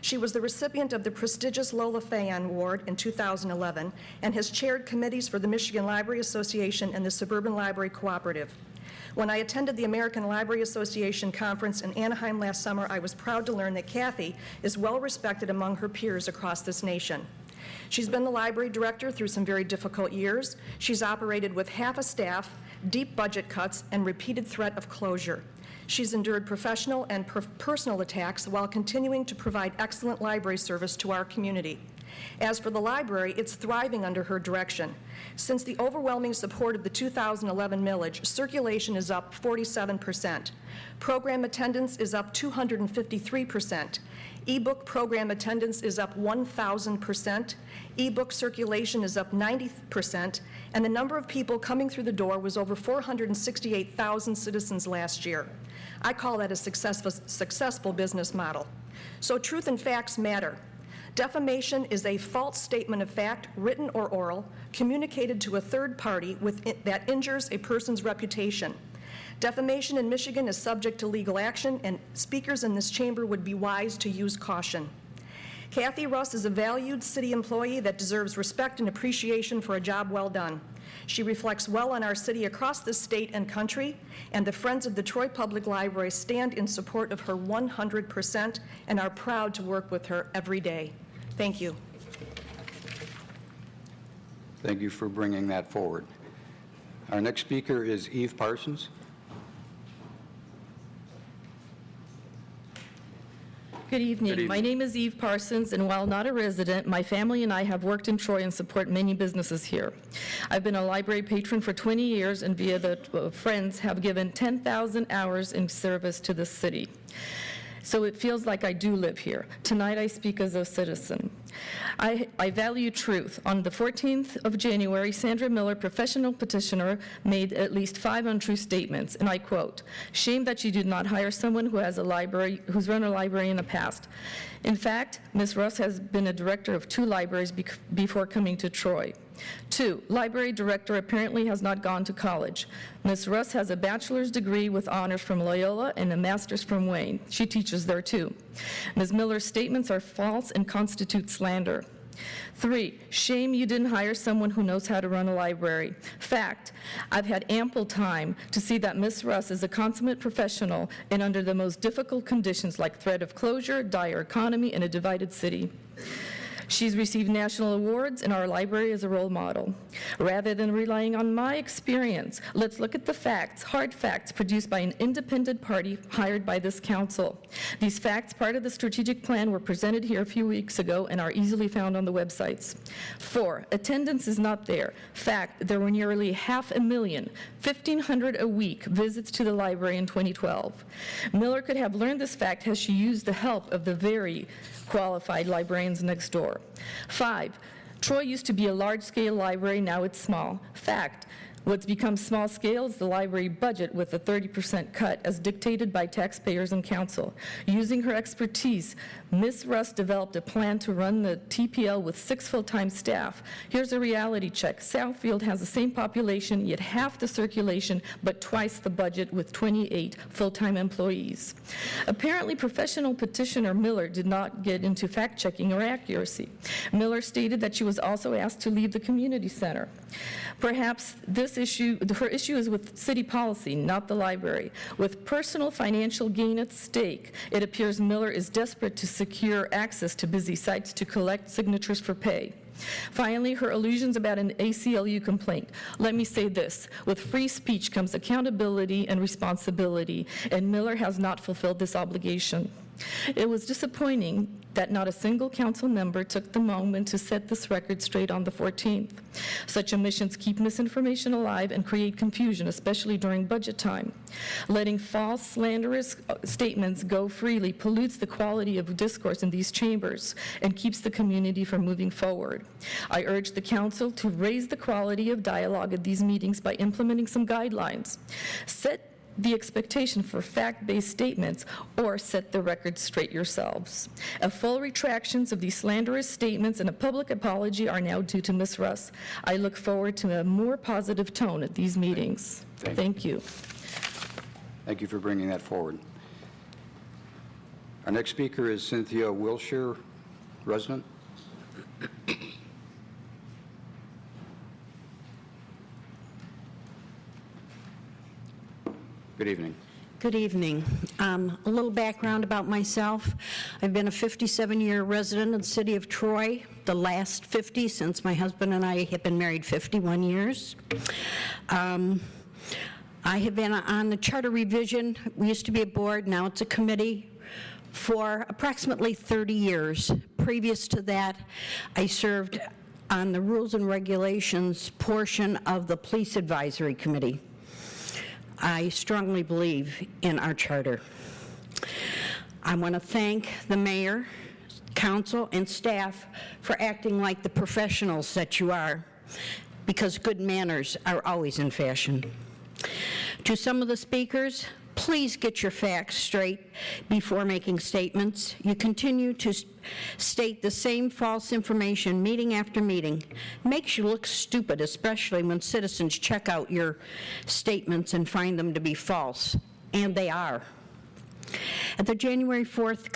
She was the recipient of the prestigious Lola Fayan Award in 2011 and has chaired committees for the Michigan Library Association and the Suburban Library Cooperative. When I attended the American Library Association conference in Anaheim last summer, I was proud to learn that Kathy is well respected among her peers across this nation. She's been the library director through some very difficult years. She's operated with half a staff, deep budget cuts, and repeated threat of closure. She's endured professional and personal attacks while continuing to provide excellent library service to our community. As for the library, it's thriving under her direction. Since the overwhelming support of the 2011 millage, circulation is up 47%. Program attendance is up 253%. E-book program attendance is up 1,000%. E-book circulation is up 90%. And the number of people coming through the door was over 468,000 citizens last year. I call that a successful business model. So truth and facts matter. Defamation is a false statement of fact, written or oral, communicated to a third party that injures a person's reputation. Defamation in Michigan is subject to legal action, and speakers in this chamber would be wise to use caution. Kathy Russ is a valued city employee that deserves respect and appreciation for a job well done. She reflects well on our city across the state and country, and the Friends of the Troy Public Library stand in support of her 100% and are proud to work with her every day. Thank you. Thank you for bringing that forward. Our next speaker is Eve Parsons. Good evening. My name is Eve Parsons, and while not a resident, my family and I have worked in Troy and support many businesses here. I've been a library patron for 20 years and via the Friends have given 10,000 hours in service to the city. So it feels like I do live here. Tonight I speak as a citizen. I value truth. On the 14th of January, Sandra Miller, professional petitioner, made at least 5 untrue statements, and I quote, "Shame that you did not hire someone who has a library, who's run a library in the past." In fact, Ms. Russ has been a director of 2 libraries before coming to Troy. 2, library director apparently has not gone to college. Ms. Russ has a bachelor's degree with honors from Loyola and a master's from Wayne. She teaches there too. Ms. Miller's statements are false and constitute slander. 3, shame you didn't hire someone who knows how to run a library. Fact, I've had ample time to see that Ms. Russ is a consummate professional and under the most difficult conditions like threat of closure, dire economy, and a divided city. She's received national awards, and our library is a role model. Rather than relying on my experience, let's look at the facts, hard facts, produced by an independent party hired by this council. These facts, part of the strategic plan, were presented here a few weeks ago and are easily found on the websites. 4, attendance is not there. Fact, there were nearly 500,000, 1,500 a week, visits to the library in 2012. Miller could have learned this fact had she used the help of the very qualified librarians next door. 5, Troy used to be a large-scale library, now it's small. Fact, what's become small scale is the library budget with a 30% cut as dictated by taxpayers and council. Using her expertise, Ms. Russ developed a plan to run the TPL with 6 full-time staff. Here's a reality check. Southfield has the same population, yet half the circulation, but twice the budget with 28 full-time employees. Apparently, professional petitioner Miller did not get into fact-checking or accuracy. Miller stated that she was also asked to leave the community center. Perhaps her issue is with city policy, not the library. With personal financial gain at stake, it appears Miller is desperate to secure access to busy sites to collect signatures for pay. Finally, her allusions about an ACLU complaint. Let me say this, with free speech comes accountability and responsibility, and Miller has not fulfilled this obligation. It was disappointing that not a single council member took the moment to set this record straight on the 14th. Such omissions keep misinformation alive and create confusion, especially during budget time. Letting false, slanderous statements go freely pollutes the quality of discourse in these chambers and keeps the community from moving forward. I urge the council to raise the quality of dialogue at these meetings by implementing some guidelines. Set the expectation for fact-based statements, or set the record straight yourselves. A full retractions of these slanderous statements and a public apology are now due to Ms. Russ. I look forward to a more positive tone at these meetings. Thank you. Thank you for bringing that forward. Our next speaker is Cynthia Wilshire, resident. Good evening. Good evening. A little background about myself. I've been a 57-year resident of the city of Troy, the last 50 since my husband and I have been married 51 years. I have been on the charter revision. We used to be a board, now it's a committee, for approximately 30 years. Previous to that, I served on the Rules and Regulations portion of the Police Advisory Committee. I strongly believe in our charter. I want to thank the mayor, council, and staff for acting like the professionals that you are, because good manners are always in fashion. To some of the speakers, please get your facts straight before making statements. You continue to state the same false information meeting after meeting. Makes you look stupid, especially when citizens check out your statements and find them to be false, and they are. At the January 14th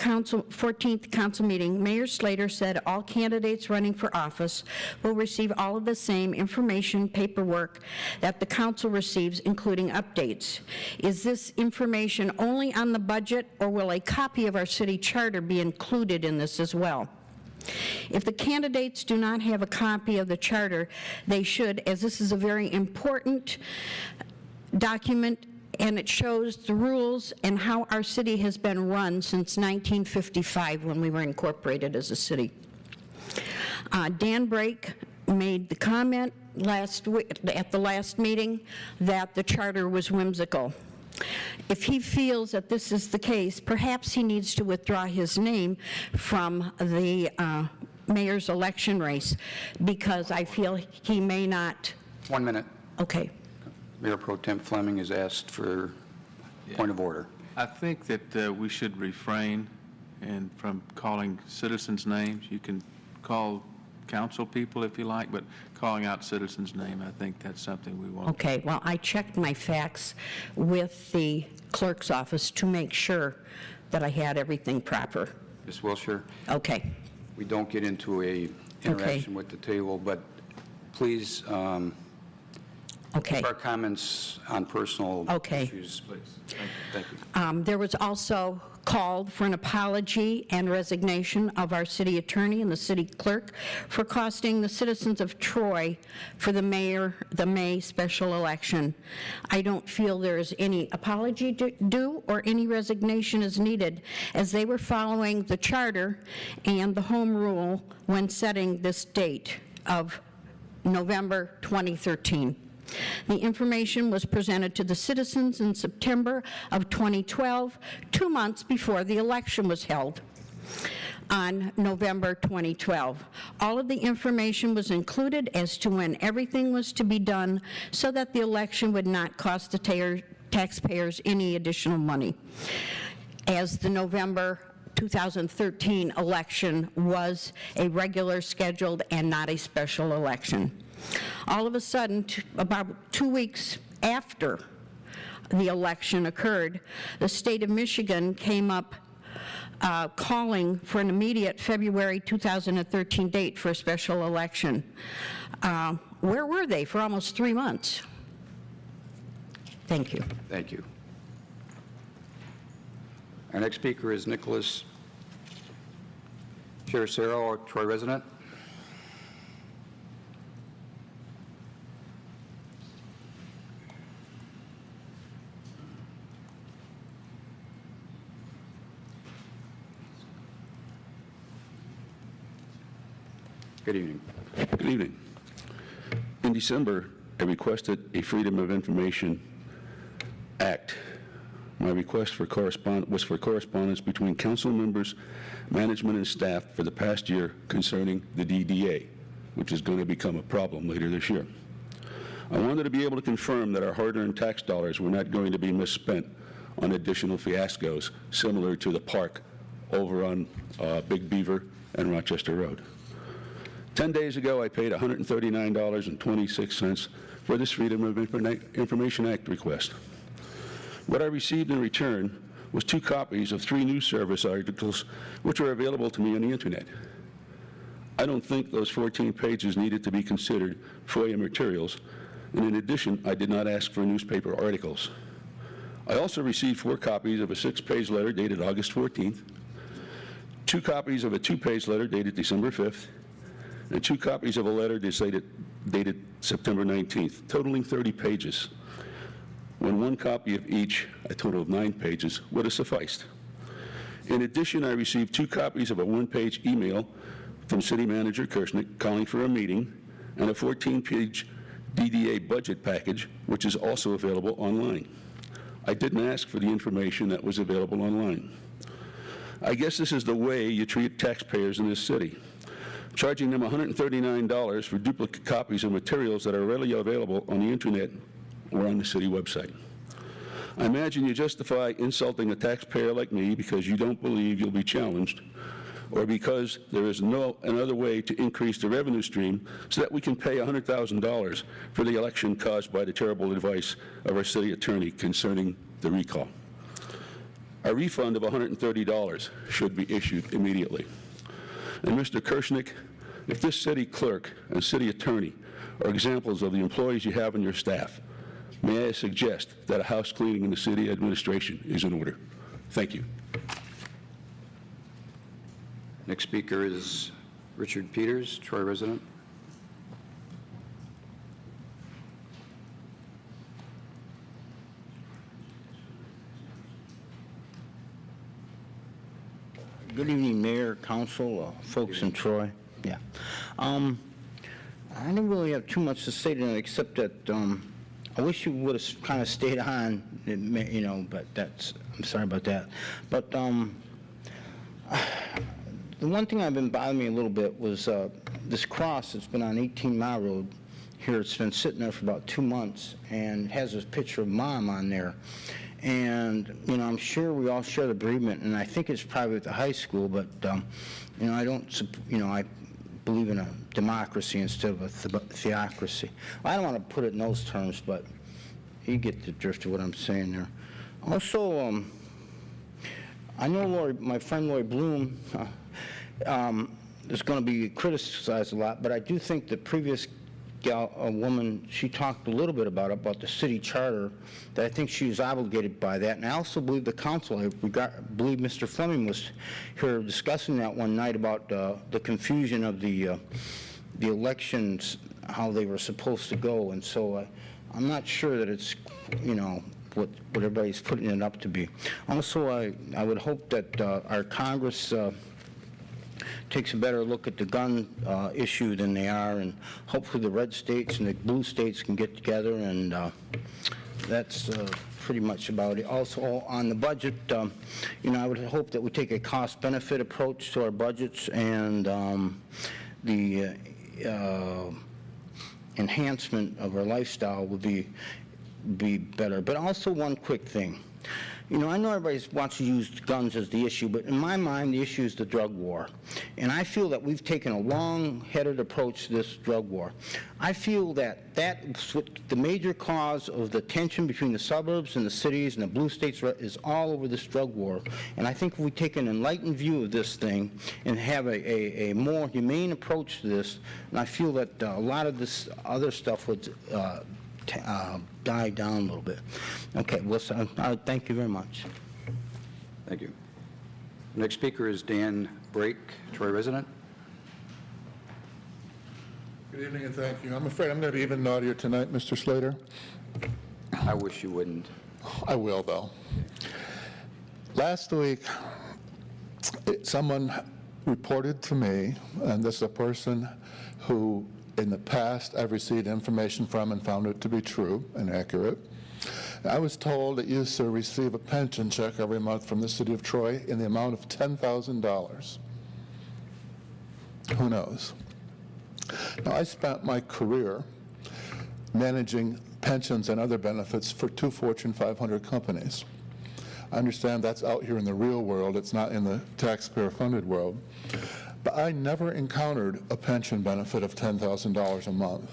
council meeting, Mayor Slater said all candidates running for office will receive all of the same information paperwork that the council receives, including updates. Is this information only on the budget, or will a copy of our city charter be included in this as well? If the candidates do not have a copy of the charter, they should, as this is a very important document, and it shows the rules and how our city has been run since 1955 when we were incorporated as a city. Dan Brake made the comment at the last meeting that the charter was whimsical. If he feels that this is the case, perhaps he needs to withdraw his name from the mayor's election race, because I feel he may not. 1 minute. Okay. Mayor Pro Tem Fleming has asked for point of order. I think that we should refrain from calling citizens' names. You can call council people if you like, but calling out citizens' name, I think that's something we won't. Okay, well, I checked my facts with the clerk's office to make sure that I had everything proper. Ms. Wilshire? Okay. We don't get into a interaction with the table, but please keep our comments on personal issues. Please. Thank you. There was also called for an apology and resignation of our city attorney and the city clerk for costing the citizens of Troy for the May special election. I don't feel there is any apology due or any resignation is needed, as they were following the charter and the home rule when setting this date of November 2013. The information was presented to the citizens in September of 2012, 2 months before the election was held on November 2012. All of the information was included as to when everything was to be done so that the election would not cost the taxpayers any additional money, as the November 2013 election was a regular scheduled and not a special election. All of a sudden, about 2 weeks after the election occurred, the state of Michigan came up calling for an immediate February 2013 date for a special election. Where were they for almost 3 months? Thank you. Thank you. Our next speaker is Nicholas Chiricero, a Troy resident. Good evening. Good evening. In December, I requested a Freedom of Information Act. My request was for correspondence between council members, management, and staff for the past year concerning the DDA, which is going to become a problem later this year. I wanted to be able to confirm that our hard-earned tax dollars were not going to be misspent on additional fiascos similar to the park over on Big Beaver and Rochester Road. 10 days ago, I paid $139.26 for this Freedom of Information Act request. What I received in return was 2 copies of 3 news service articles which are available to me on the internet. I don't think those 14 pages needed to be considered FOIA materials, and in addition, I did not ask for newspaper articles. I also received 4 copies of a 6-page letter dated August 14th, 2 copies of a 2-page letter dated December 5th, and 2 copies of a letter dated September 19th, totaling 30 pages, when 1 copy of each, a total of 9 pages, would have sufficed. In addition, I received 2 copies of a 1-page email from City Manager Kirschnick calling for a meeting, and a 14-page DDA budget package, which is also available online. I didn't ask for the information that was available online. I guess this is the way you treat taxpayers in this city, charging them $139 for duplicate copies of materials that are readily available on the internet or on the city website. I imagine you justify insulting a taxpayer like me because you don't believe you'll be challenged, or because there is no another way to increase the revenue stream so that we can pay $100,000 for the election caused by the terrible advice of our city attorney concerning the recall. A refund of $130 should be issued immediately. And Mr. Kirschnick, if this city clerk and city attorney are examples of the employees you have in your staff, may I suggest that a house cleaning in the city administration is in order. Thank you. Next speaker is Richard Peters, Troy resident. Good evening, Mayor, Council, folks in Troy. Yeah. I don't really have too much to say tonight, except that I wish you would have kind of stayed on, but I'm sorry about that. But The one thing I've been bothering me a little bit was this cross that's been on 18 Mile Road here. It's been sitting there for about 2 months, and it has this picture of Mom on there. And, you know, I'm sure we all share the bereavement, and I think it's probably at the high school, but, you know, I believe in a democracy instead of a theocracy. I don't want to put it in those terms, but you get the drift of what I'm saying there. Also, I know my friend Lori Bloom is going to be criticized a lot, but I do think the previous woman, she talked a little bit about the city charter, that I think she was obligated by that. And I also believe the council, I believe Mr. Fleming was here discussing that one night about the confusion of the elections, how they were supposed to go. And so I'm not sure that it's, you know, what everybody's putting it up to be. Also, I would hope that our Congress takes a better look at the gun issue than they are, and hopefully the red states and the blue states can get together, and that's pretty much about it. Also, on the budget, you know, I would hope that we take a cost-benefit approach to our budgets, and the enhancement of our lifestyle would be better. But also one quick thing. You know, I know everybody wants to use guns as the issue, but in my mind, the issue is the drug war. And I feel that we've taken a long-headed approach to this drug war. I feel that that's the major cause of the tension between the suburbs and the cities and the blue states is all over this drug war. And I think if we take an enlightened view of this thing and have a more humane approach to this, and I feel that a lot of this other stuff would die down a little bit. Okay, well, so, thank you very much. Thank you. Next speaker is Dan Brake, Troy resident. Good evening and thank you. I'm afraid I'm going to be even naughtier tonight, Mr. Slater. I wish you wouldn't. I will, though. Last week, someone reported to me, and this is a person who in the past I've received information from and found it to be true and accurate. I was told that you, sir, receive a pension check every month from the city of Troy in the amount of $10,000. Who knows? Now, I spent my career managing pensions and other benefits for 2 Fortune 500 companies. I understand that's out here in the real world. It's not in the taxpayer-funded world. But I never encountered a pension benefit of $10,000 a month.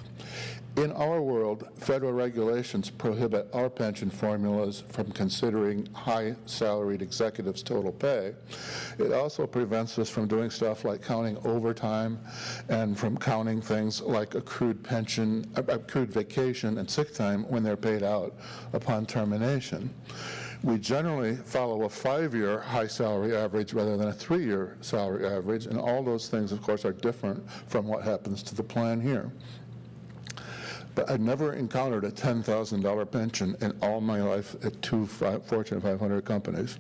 In our world, federal regulations prohibit our pension formulas from considering high-salaried executives' total pay. It also prevents us from doing stuff like counting overtime and from counting things like accrued vacation and sick time when they're paid out upon termination. We generally follow a 5-year high salary average rather than a 3-year salary average, and all those things, of course, are different from what happens to the plan here. But I've never encountered a $10,000 pension in all my life at 2 Fortune 500 companies.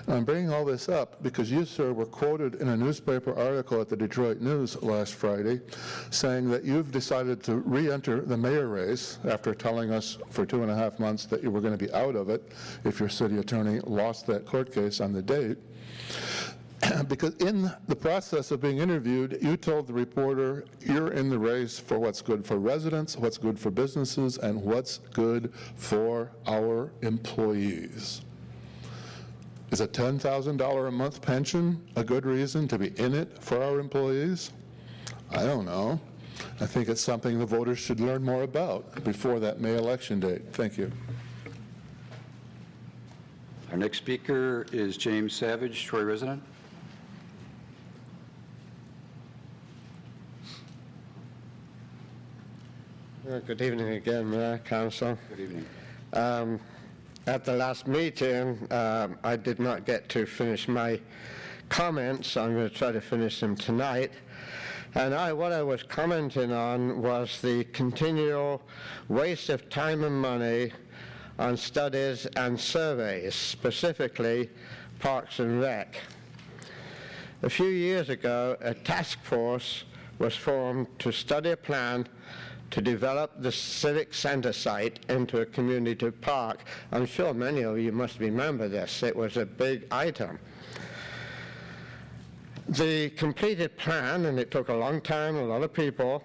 And I'm bringing all this up because you, sir, were quoted in a newspaper article at the Detroit News last Friday saying that you've decided to re-enter the mayor race after telling us for 2.5 months that you were going to be out of it if your city attorney lost that court case on the date. Because in the process of being interviewed, you told the reporter you're in the race for what's good for residents, what's good for businesses, and what's good for our employees. Is a $10,000 a month pension a good reason to be in it for our employees? I don't know. I think it's something the voters should learn more about before that May election date. Thank you. Our next speaker is James Savage, Troy resident. Good evening again, Mayor, Council. Good evening. At the last meeting, I did not get to finish my comments, so I'm going to try to finish them tonight. And what I was commenting on was the continual waste of time and money on studies and surveys, specifically Parks and Rec. A few years ago, a task force was formed to study a plan to develop the Civic Center site into a community park. I'm sure many of you must remember this. It was a big item. The completed plan, and it took a long time, a lot of people,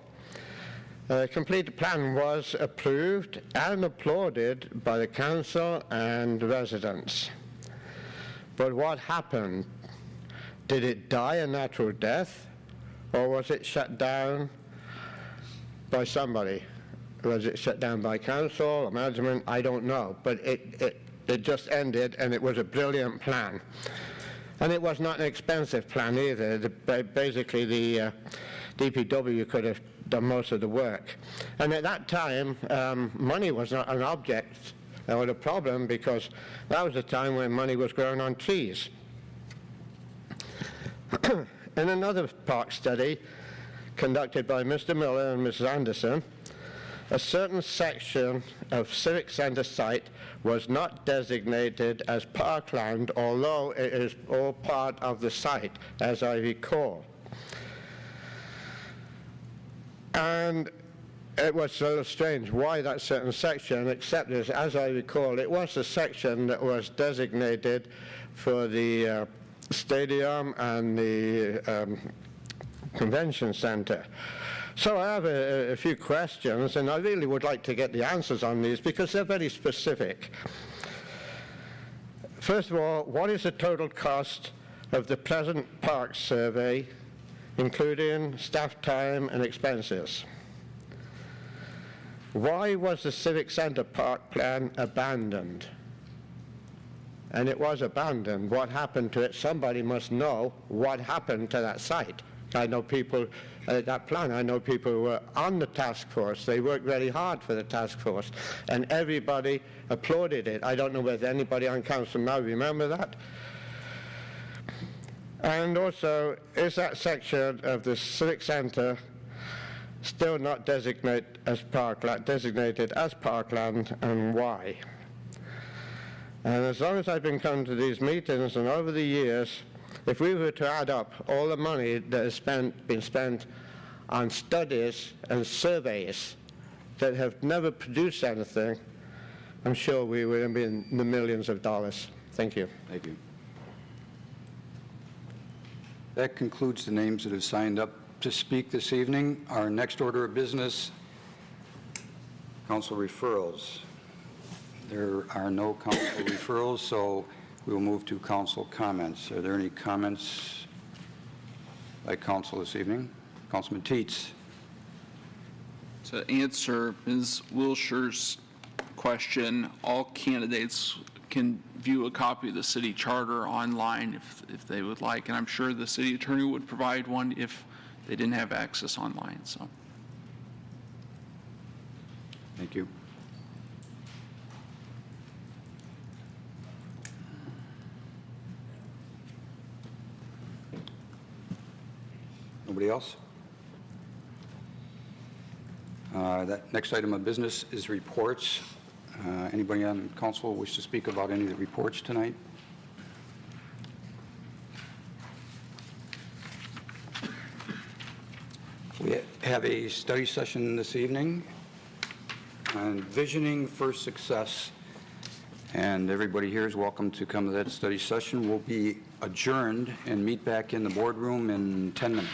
the completed plan was approved and applauded by the council and residents. But what happened? Did it die a natural death, or was it shut down by somebody? Was it shut down by council or management? I don't know. But it just ended, and it was a brilliant plan. And it was not an expensive plan either. Basically, the DPW could have done most of the work. And at that time, money was not an object or a problem, because that was the time when money was growing on trees. In another park study conducted by Mr. Miller and Mrs. Anderson, a certain section of Civic Center site was not designated as parkland, although it is all part of the site, as I recall. And it was a little strange why that certain section, except as I recall, it was the section that was designated for the stadium and the convention center. So I have a few questions, and I really would like to get the answers on these because they're very specific. First of all, what is the total cost of the Pleasant Park survey, including staff time and expenses? Why was the Civic Center Park plan abandoned? And it was abandoned. What happened to it? Somebody must know what happened to that site. I know people, that plan, I know people who were on the task force. They worked very hard for the task force, and everybody applauded it. I don't know whether anybody on council now remember that. And also, is that section of the Civic Center still not designated as parkland, and why? And as long as I've been coming to these meetings and over the years, if we were to add up all the money that has been spent on studies and surveys that have never produced anything, I'm sure we would be in the millions of dollars. Thank you. Thank you. That concludes the names that have signed up to speak this evening. Our next order of business, council referrals. There are no council referrals, so we will move to council comments. Are there any comments by council this evening? Councilman Teets. To answer Ms. Wilshire's question, all candidates can view a copy of the city charter online if they would like, and I'm sure the city attorney would provide one if they didn't have access online. So, thank you. Nobody else? That next item of business is reports. Anybody on council wish to speak about any of the reports tonight? We have a study session this evening on visioning for success, and everybody here is welcome to come to that study session. We'll be adjourned and meet back in the boardroom in 10 minutes.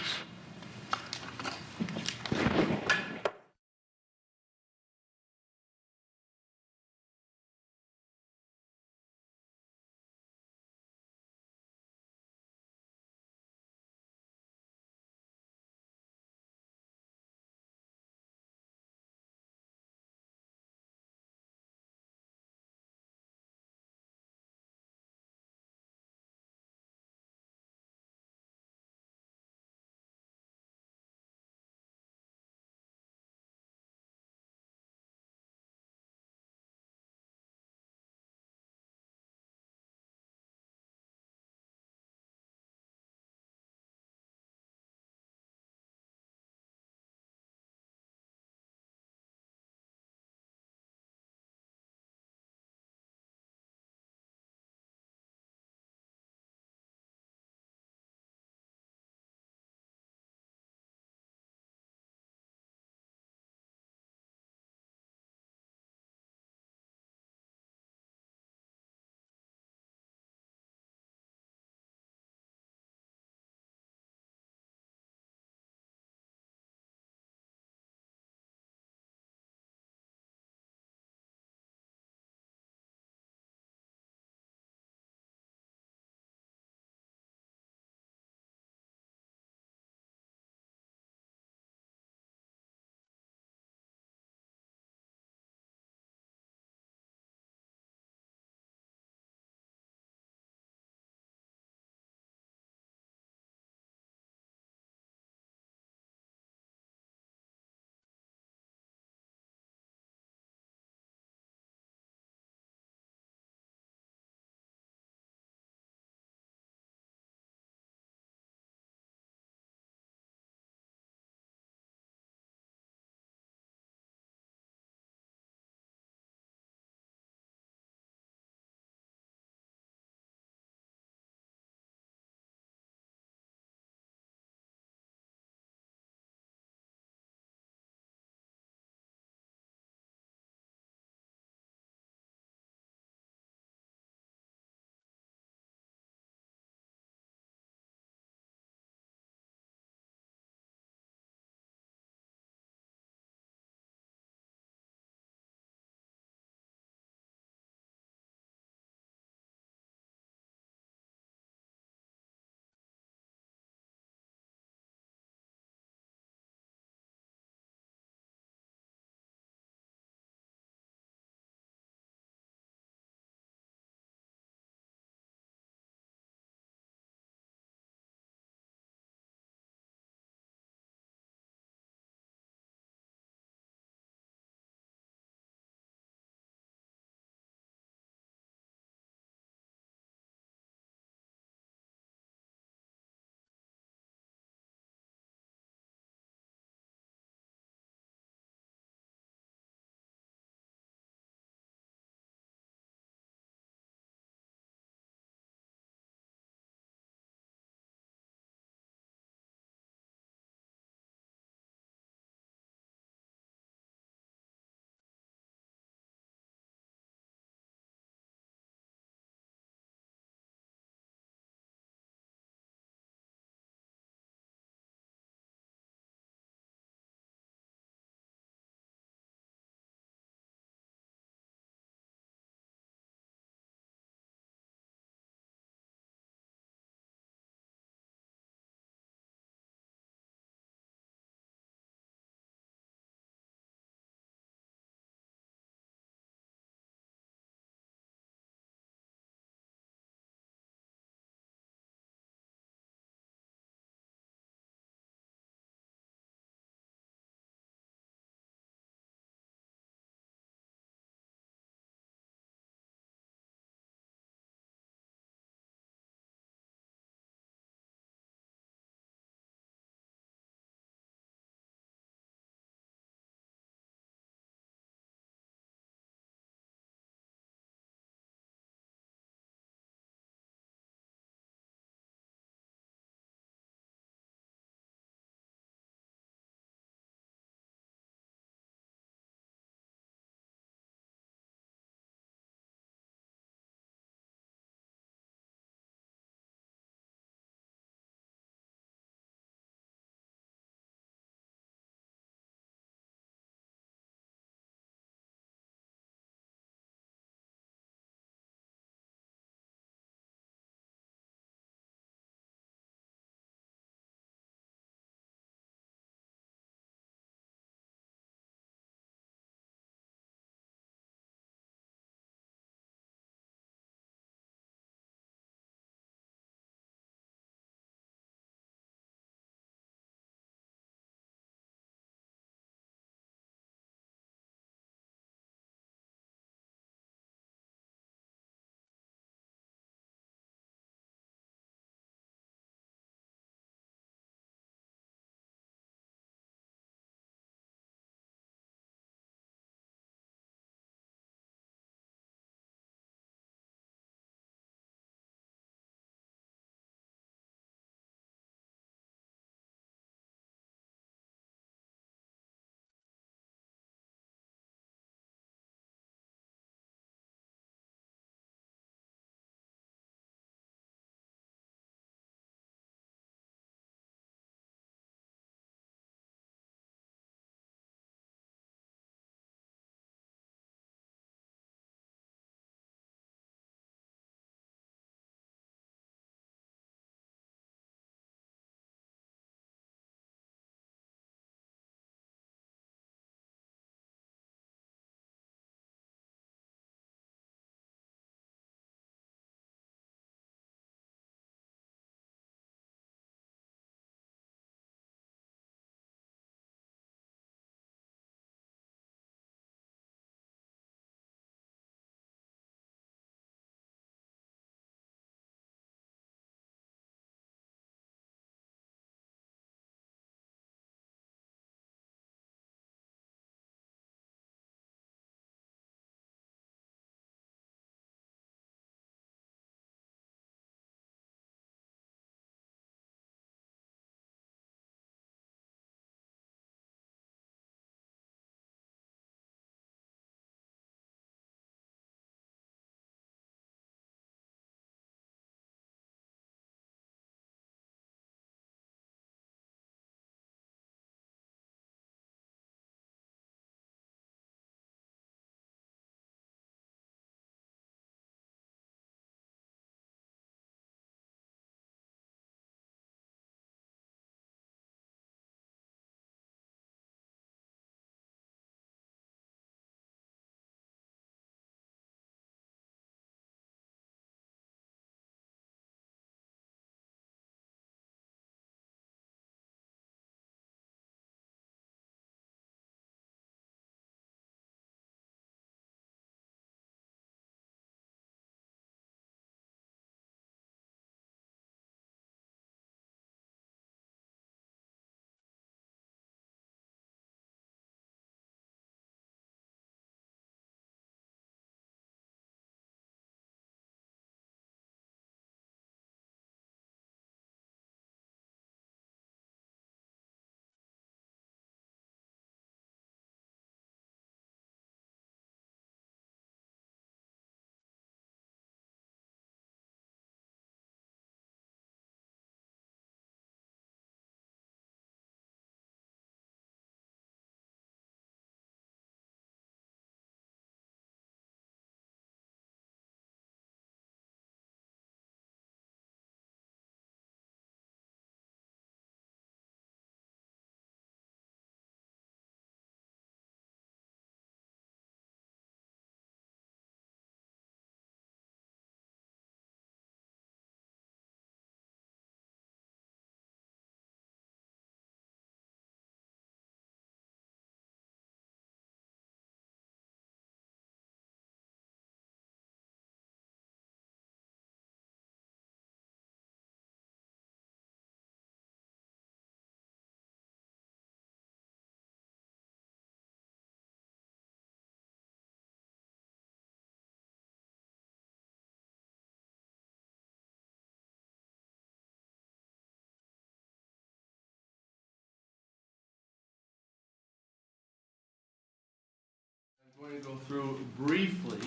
going to go through briefly,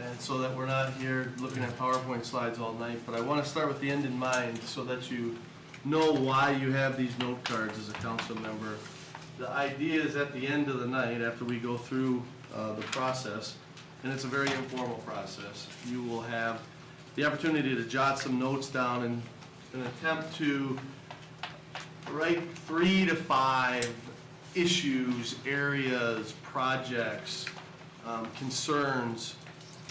and so that we're not here looking at PowerPoint slides all night, but I want to start with the end in mind so that you know why you have these note cards as a council member. The idea is at the end of the night, after we go through the process, and it's a very informal process, you will have the opportunity to jot some notes down and an attempt to write 3 to 5 issues, areas, projects, concerns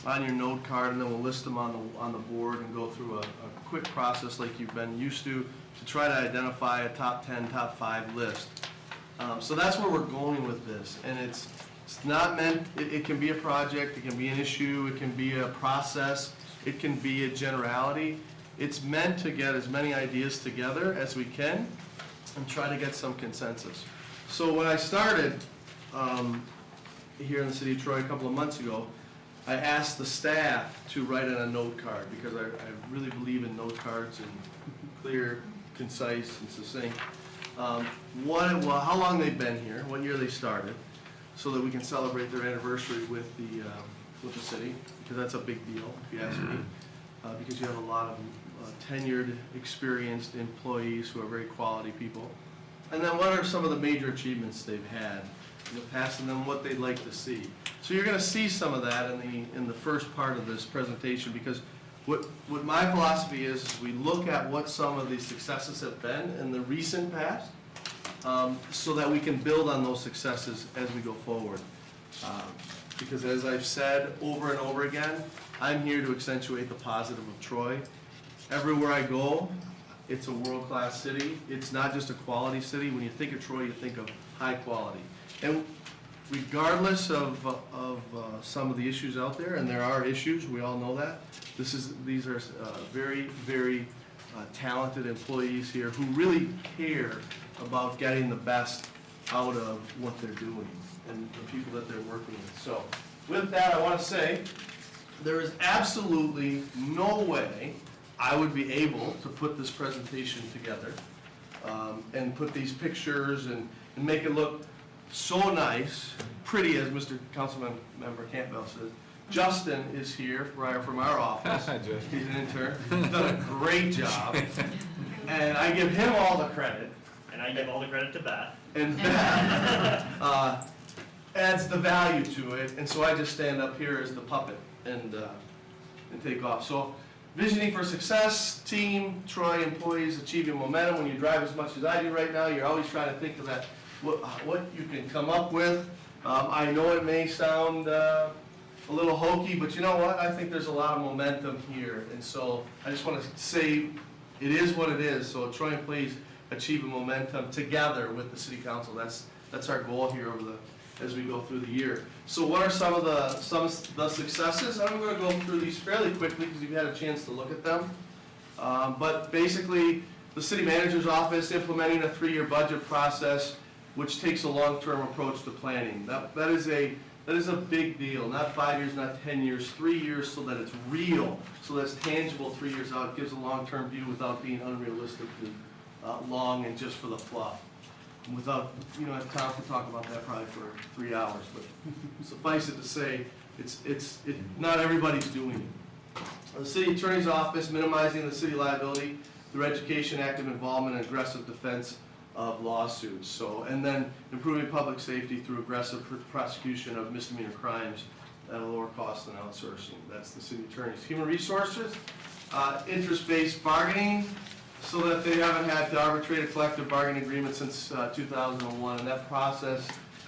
on your note card, and then we'll list them on the board and go through a quick process like you've been used to try to identify a top 10, top 5 list. So that's where we're going with this, and it's not meant, it can be a project, it can be an issue, it can be a process, it can be a generality. It's meant to get as many ideas together as we can and try to get some consensus. So when I started here in the city of Troy a couple of months ago, I asked the staff to write on a note card because I really believe in note cards and clear, concise, and succinct. How long they've been here, what year they started, so that we can celebrate their anniversary with the city, because that's a big deal, if you ask me, because you have a lot of tenured, experienced employees who are very quality people. And then what are some of the major achievements they've had in the past, and then what they'd like to see. So you're going to see some of that in the first part of this presentation, because what my philosophy is we look at what some of the successes have been in the recent past, so that we can build on those successes as we go forward. Because as I've said over and over again, I'm here to accentuate the positive of Troy. Everywhere I go, it's a world-class city. It's not just a quality city. When you think of Troy, you think of high quality. And regardless of some of the issues out there, and there are issues, we all know that, these are very, very talented employees here who really care about getting the best out of what they're doing and the people that they're working with. So with that, I want to say there is absolutely no way I would be able to put this presentation together and put these pictures and make it look so nice, pretty, as Mr. Councilman Member Campbell says. Justin is here from our office. He's an intern. He's done a great job. And I give him all the credit. And I give all the credit to Beth. And Beth adds the value to it. And so I just stand up here as the puppet and take off. So visioning for success, team, Troy employees achieving momentum. When you drive as much as I do right now, you're always trying to think of that, what you can come up with. I know it may sound a little hokey, but you know what? I think there's a lot of momentum here. And so I just want to say it is what it is. So Troy employees achieving momentum together with the city council. That's our goal here as we go through the year. So what are some of the successes? I'm going to go through these fairly quickly because you've had a chance to look at them. But basically, the city manager's office implementing a 3-year budget process, which takes a long-term approach to planning. That is a big deal. Not 5 years, not 10 years, 3 years, so that it's real, so that it's tangible 3 years out. It gives a long-term view without being unrealistically long and just for the fluff. Without, Tom could talk about that probably for 3 hours, but suffice it to say, not everybody's doing it. The city attorney's office minimizing the city liability through education, active involvement, and aggressive defense of lawsuits. So, and then improving public safety through aggressive prosecution of misdemeanor crimes at a lower cost than outsourcing. That's the city attorney's. Human resources, interest-based bargaining, so that they haven't had to arbitrate a collective bargaining agreement since 2001, and that process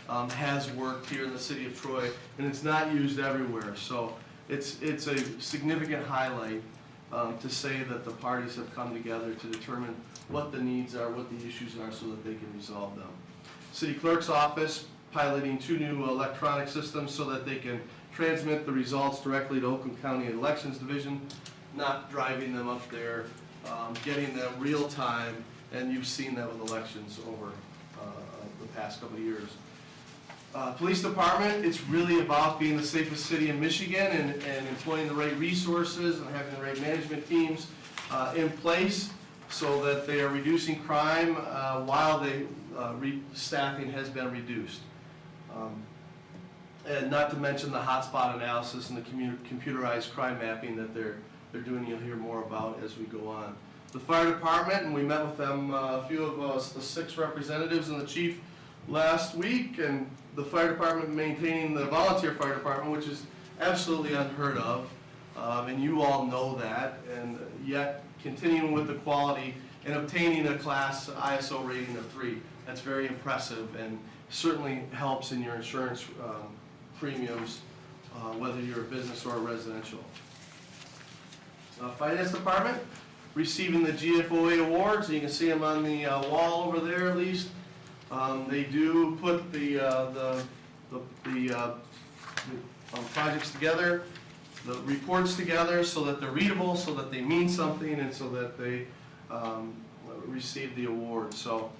has worked here in the city of Troy, and it's not used everywhere. So it's a significant highlight to say that the parties have come together to determine what the needs are, what the issues are, so that they can resolve them. City clerk's office piloting 2 new electronic systems so that they can transmit the results directly to Oakland County Elections Division, not driving them up there, getting them real time, and you've seen that with elections over the past couple of years. Police department, it's really about being the safest city in Michigan and employing the right resources and having the right management teams in place so that they are reducing crime while staffing has been reduced. And not to mention the hotspot analysis and the computerized crime mapping that they're doing, you'll hear more about as we go on. The fire department, and we met with them, a few of us, the 6 representatives and the chief last week, and the fire department maintaining the volunteer fire department, which is absolutely unheard of, and you all know that, and yet continuing with the quality and obtaining a class ISO rating of 3. That's very impressive and certainly helps in your insurance premiums, whether you're a business or a residential. Finance department, receiving the GFOA awards. You can see them on the wall over there at least. They do put the projects together, the reports together so that they're readable, so that they mean something, and so that they receive the award. So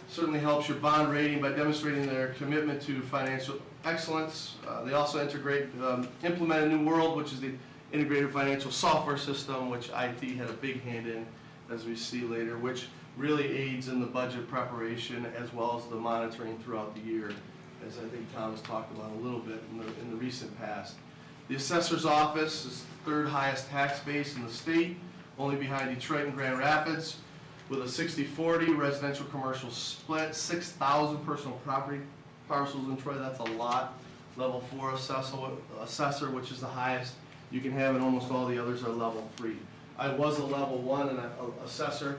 certainly helps your bond rating by demonstrating their commitment to financial excellence. They also implement a new world, which is the integrated financial software system, which IT had a big hand in, as we see later, which really aids in the budget preparation as well as the monitoring throughout the year, as I think Tom has talked about a little bit in the recent past. The assessor's office is the 3rd highest tax base in the state, only behind Detroit and Grand Rapids, with a 60-40 residential commercial split, 6,000 personal property parcels in Troy. That's a lot. Level 4 assessor, which is the highest you can have, and almost all the others are level 3. I was a level 1 and assessor,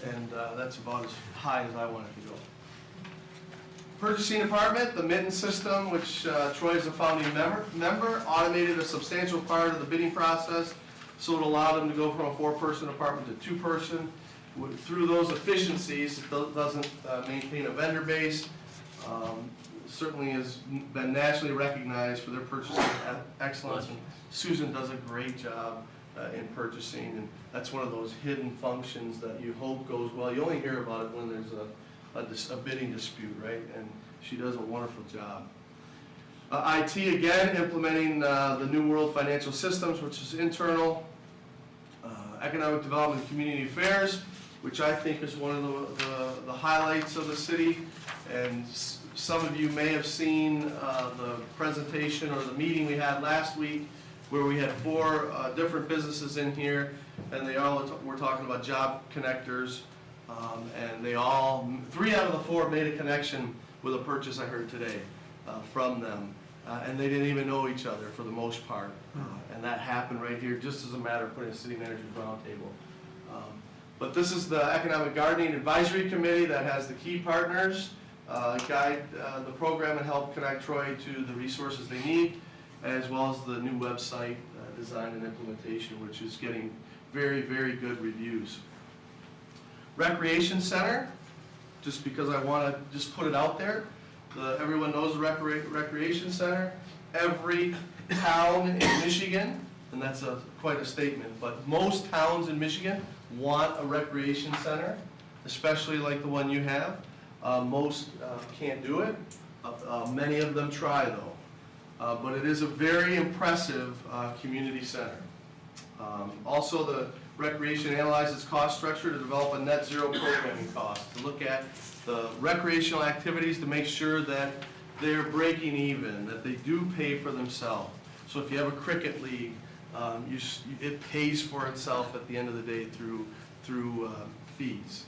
and that's about as high as I wanted to go. Purchasing department, the Mitten system, which Troy is a founding member, automated a substantial part of the bidding process, so it allowed them to go from a 4-person department to 2-person. Through those efficiencies, it doesn't maintain a vendor base. Certainly has been nationally recognized for their purchasing excellence, and Susan does a great job in purchasing, and that's one of those hidden functions that you hope goes well. You only hear about it when there's a bidding dispute, right? And she does a wonderful job. IT, again, implementing the New World Financial Systems, which is internal. Economic Development and Community Affairs, which I think is one of the highlights of the city. And some of you may have seen the presentation or the meeting we had last week, where we had 4 different businesses in here, and they all were talking about job connectors, and they all, 3 out of the 4 made a connection with a purchase I heard today from them, and they didn't even know each other for the most part, and that happened right here just as a matter of putting a city manager's roundtable. But this is the Economic Gardening Advisory Committee that has the key partners, guide the program and help connect Troy to the resources they need, as well as the new website design and implementation, which is getting very, very good reviews. Recreation Center, just because I want to just put it out there, everyone knows the Recreation Center. Every town in Michigan, and that's quite a statement, but most towns in Michigan want a recreation center, especially like the one you have. Most can't do it. Many of them try, though. But it is a very impressive community center. Also, the Recreation analyzes cost structure to develop a net zero programming cost, to look at the recreational activities to make sure that they're breaking even, that they do pay for themselves. So if you have a cricket league, it pays for itself at the end of the day through fees.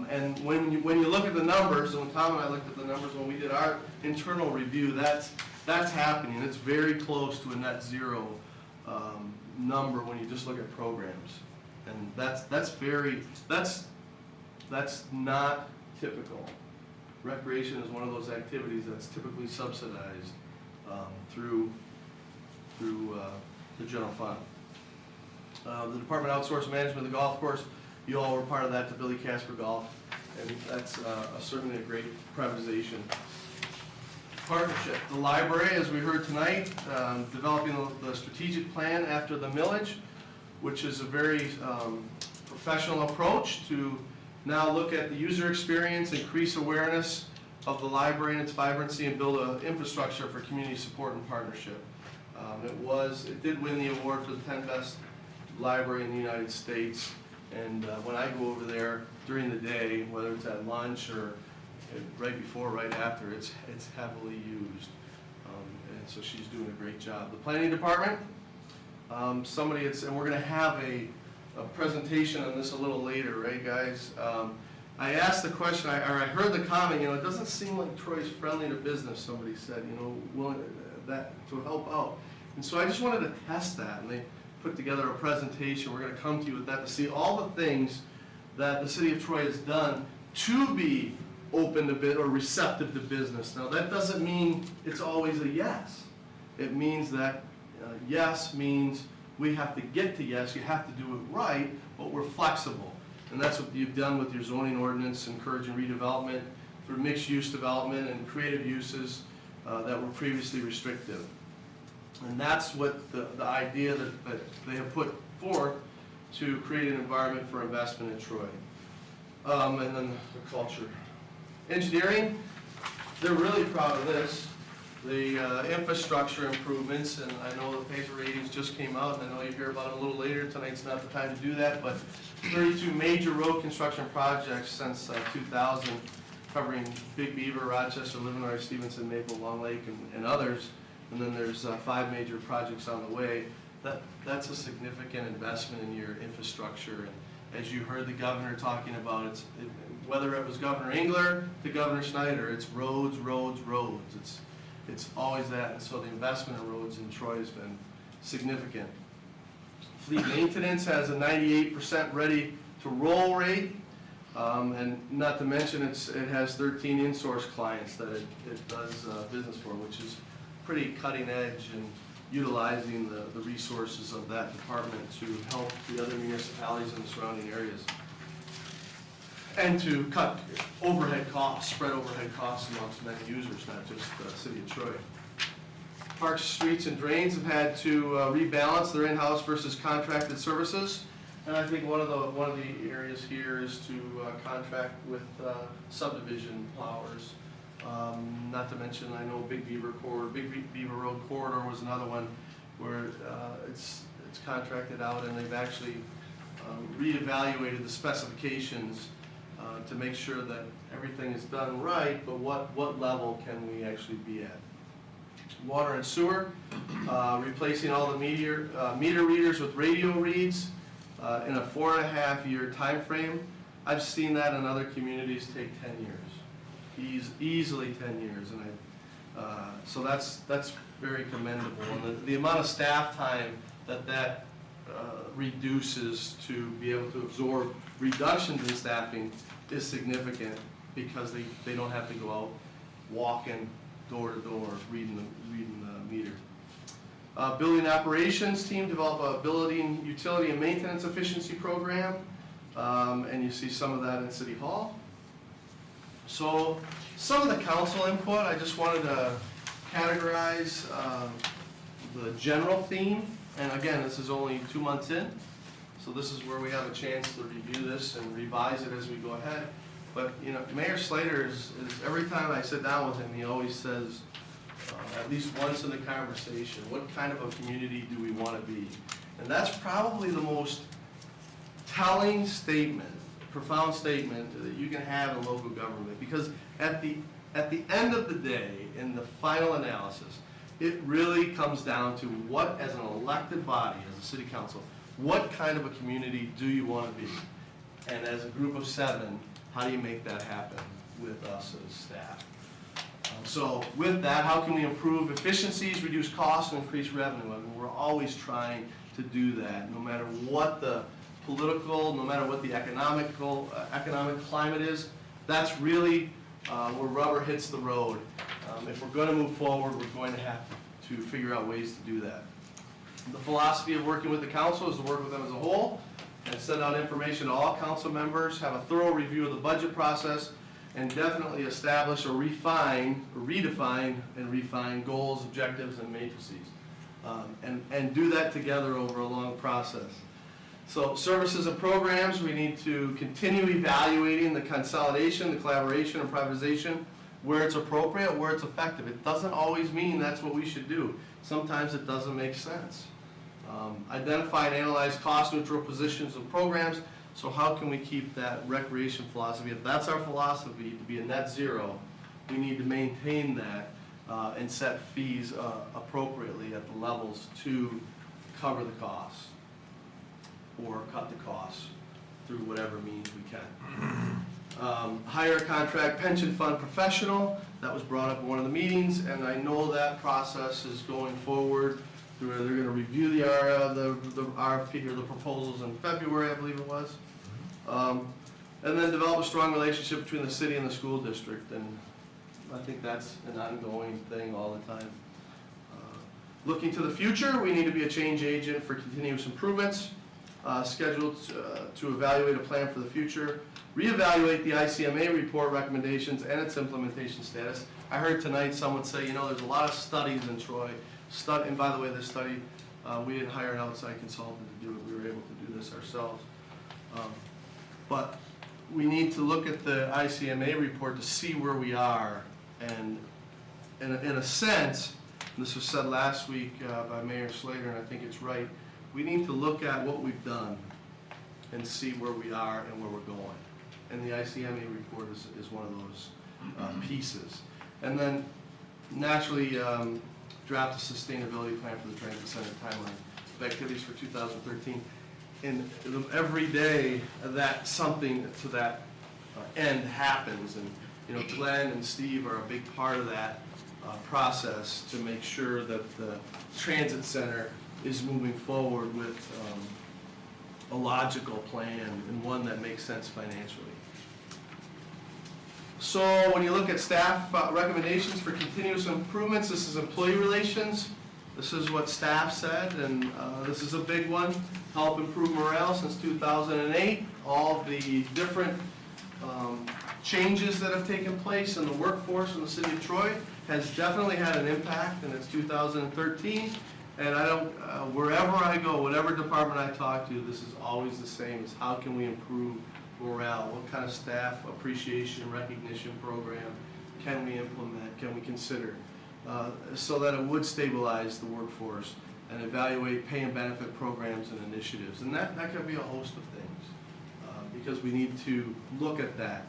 And when you look at the numbers, and when Tom and I looked at the numbers when we did our internal review, that's happening. It's very close to a net zero number when you just look at programs, and that's not typical. Recreation is one of those activities that's typically subsidized through the general fund. The department outsourced management of the golf course. You all were part of that to Billy Casper Golf, and that's certainly a great privatization. Partnership. The library, as we heard tonight, developing the strategic plan after the millage, which is a very professional approach to now look at the user experience, increase awareness of the library and its vibrancy, and build an infrastructure for community support and partnership. It did win the award for the 10th best library in the United States, and when I go over there during the day, whether it's at lunch or right before, right after, it's heavily used. and so she's doing a great job. The planning department, and we're going to have a presentation on this a little later, right, guys? I asked the question, I heard the comment, it doesn't seem like Troy's friendly to business, somebody said, willing that to help out. And so I just wanted to test that, and they put together a presentation. We're going to come to you with that to see all the things that the city of Troy has done to be open to or receptive to business. Now, that doesn't mean it's always a yes. It means that yes means we have to get to yes, you have to do it right, but we're flexible. And that's what you've done with your zoning ordinance, encouraging redevelopment through mixed-use development and creative uses that were previously restrictive. And that's what the idea that they have put forth to create an environment for investment in Troy. And then the culture. Engineering, they're really proud of this. The infrastructure improvements, and I know the PACER ratings just came out, and I know you hear about them a little later. Tonight's not the time to do that, but 32 major road construction projects since 2000, covering Big Beaver, Rochester, Livernois, Stevenson, Maple, Long Lake, and others. And then there's 5 major projects on the way. That's a significant investment in your infrastructure. And as you heard the governor talking about, whether it was Governor Engler to Governor Snyder, it's roads, roads, roads. It's always that, and so the investment in roads in Troy has been significant. Fleet maintenance has a 98% ready to roll rate, and not to mention it has 13 in-source clients that it does business for, which is pretty cutting edge and utilizing the resources of that department to help the other municipalities in the surrounding areas. And to cut overhead costs, spread overhead costs amongst many users, not just the city of Troy. Parks, streets, and drains have had to rebalance their in-house versus contracted services. And I think one of the areas here is to contract with subdivision plowers. Not to mention, I know Big Beaver Road Corridor was another one where it's contracted out, and they've actually reevaluated the specifications to make sure that everything is done right, but what level can we actually be at? Water and sewer, replacing all the meter readers with radio reads in a 4.5-year time frame. I've seen that in other communities take 10 years, easily 10 years, and so that's very commendable. And the amount of staff time that reduces to be able to absorb reductions in staffing is significant, because they don't have to go out walking door to door reading the meter. Building operations team develop a building utility and maintenance efficiency program, and you see some of that in City Hall. So some of the council input, I just wanted to categorize the general theme. And again, this is only 2 months in, so this is where we have a chance to review this and revise it as we go ahead. But, Mayor Slater is every time I sit down with him, he always says, at least once in the conversation, what kind of a community do we want to be? And that's probably the most telling statement, profound statement that you can have in local government, because at the end of the day, in the final analysis, it really comes down to what, as an elected body, as a city council, what kind of a community do you want to be? And as a group of 7, how do you make that happen with us as staff? So with that, how can we improve efficiencies, reduce costs, and increase revenue? I mean, we're always trying to do that, no matter what the political, no matter what the economic climate is. That's really where rubber hits the road. If we're going to move forward, we're going to have to figure out ways to do that. The philosophy of working with the council is to work with them as a whole and send out information to all council members, have a thorough review of the budget process, and definitely establish or redefine and refine goals, objectives, and matrices. And do that together over a long process. So services and programs, we need to continue evaluating the consolidation, the collaboration, and privatization where it's appropriate, where it's effective. It doesn't always mean that's what we should do. Sometimes it doesn't make sense. Identify and analyze cost-neutral positions and programs. So how can we keep that recreation philosophy? If that's our philosophy, to be a net zero, we need to maintain that and set fees appropriately at the levels to cover the costs or cut the costs through whatever means we can. Hire a contract pension fund professional, that was brought up in one of the meetings, and I know that process is going forward. They're going to review the RFP or the proposals in February, I believe it was. And then develop a strong relationship between the city and the school district, and I think that's an ongoing thing all the time. Looking to the future, we need to be a change agent for continuous improvements, scheduled to evaluate a plan for the future, reevaluate the ICMA report recommendations and its implementation status. I heard tonight someone say, you know, there's a lot of studies in Troy. And by the way, this study, we didn't hire an outside consultant to do it. We were able to do this ourselves. But we need to look at the ICMA report to see where we are. And in a sense, and this was said last week by Mayor Slater, and I think it's right, we need to look at what we've done and see where we are and where we're going. And the ICMA report is one of those pieces. And then naturally draft a sustainability plan for the transit center timeline of activities for 2013. And every day that something to that end happens, and you know, Glenn and Steve are a big part of that process to make sure that the transit center is moving forward with a logical plan and one that makes sense financially. So when you look at staff recommendations for continuous improvements, this is employee relations. This is what staff said, and this is a big one. Help improve morale since 2008. All the different changes that have taken place in the workforce in the city of Troy has definitely had an impact, and it's 2013. And I don't, wherever I go, whatever department I talk to, this is always the same. Is how can we improve morale? What kind of staff appreciation, recognition program can we implement, can we consider, so that it would stabilize the workforce and evaluate pay and benefit programs and initiatives. And that could be a host of things, because we need to look at that.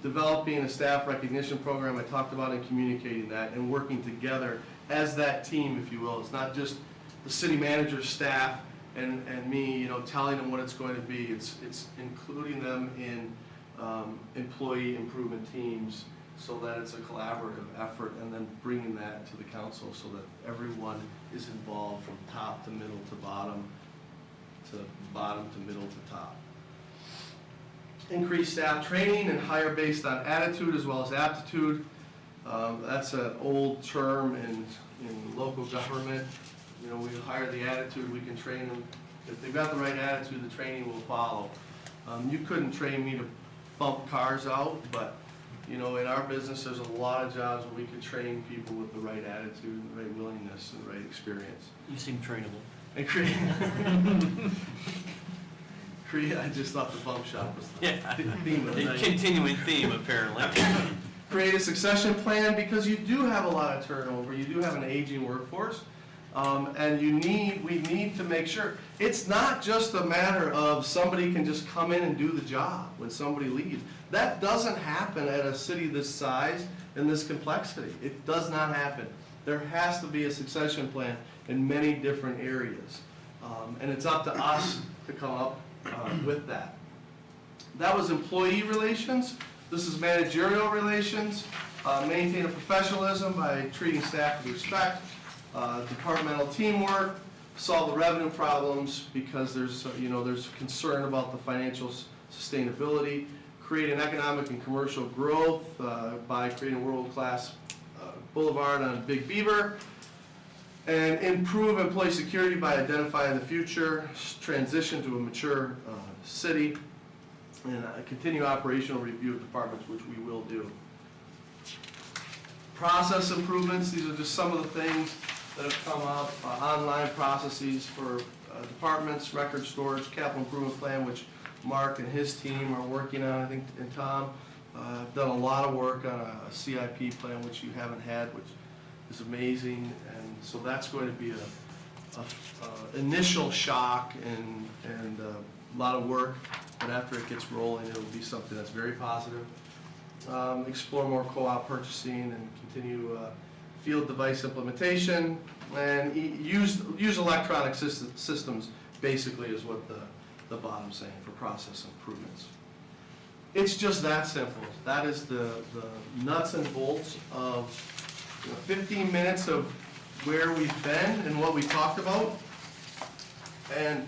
Developing a staff recognition program, I talked about, and communicating that and working together as that team, if you will. It's not just the city manager's staff and me, you know, telling them what it's going to be. It's including them in employee improvement teams so that it's a collaborative effort, and then bringing that to the council so that everyone is involved from top to middle to bottom to middle to top. Increase staff training and hire based on attitude as well as aptitude. That's an old term in local government. You know, we hire the attitude, we can train them. If they've got the right attitude, the training will follow. You couldn't train me to bump cars out, but you know, in our business, there's a lot of jobs where we could train people with the right attitude, and the right willingness, and the right experience. You seem trainable. And I just thought the bump shop was the theme of the night. Continuing theme, apparently. Create a succession plan, because you do have a lot of turnover. You do have an aging workforce. And we need to make sure. It's not just a matter of somebody can just come in and do the job when somebody leaves. That doesn't happen at a city this size and this complexity. It does not happen. There has to be a succession plan in many different areas. And it's up to us to come up with that. That was employee relations. This is managerial relations. Maintain a professionalism by treating staff with respect. Departmental teamwork, solve the revenue problems because there's concern about the financial sustainability, create an economic and commercial growth by creating a world-class boulevard on Big Beaver, and improve employee security by identifying the future, transition to a mature city, and continue operational review of departments, which we will do. Process improvements, these are just some of the things that have come up. Online processes for departments, record storage, capital improvement plan, which Mark and his team are working on, I think, and Tom have done a lot of work on a CIP plan, which you haven't had, which is amazing. And so that's going to be a initial shock and a lot of work, but after it gets rolling, it'll be something that's very positive. Explore more co-op purchasing and continue field device implementation, and use electronic systems, basically is what the bottom's saying, for process improvements. It's just that simple. That is the nuts and bolts of 15 minutes of where we've been and what we talked about. And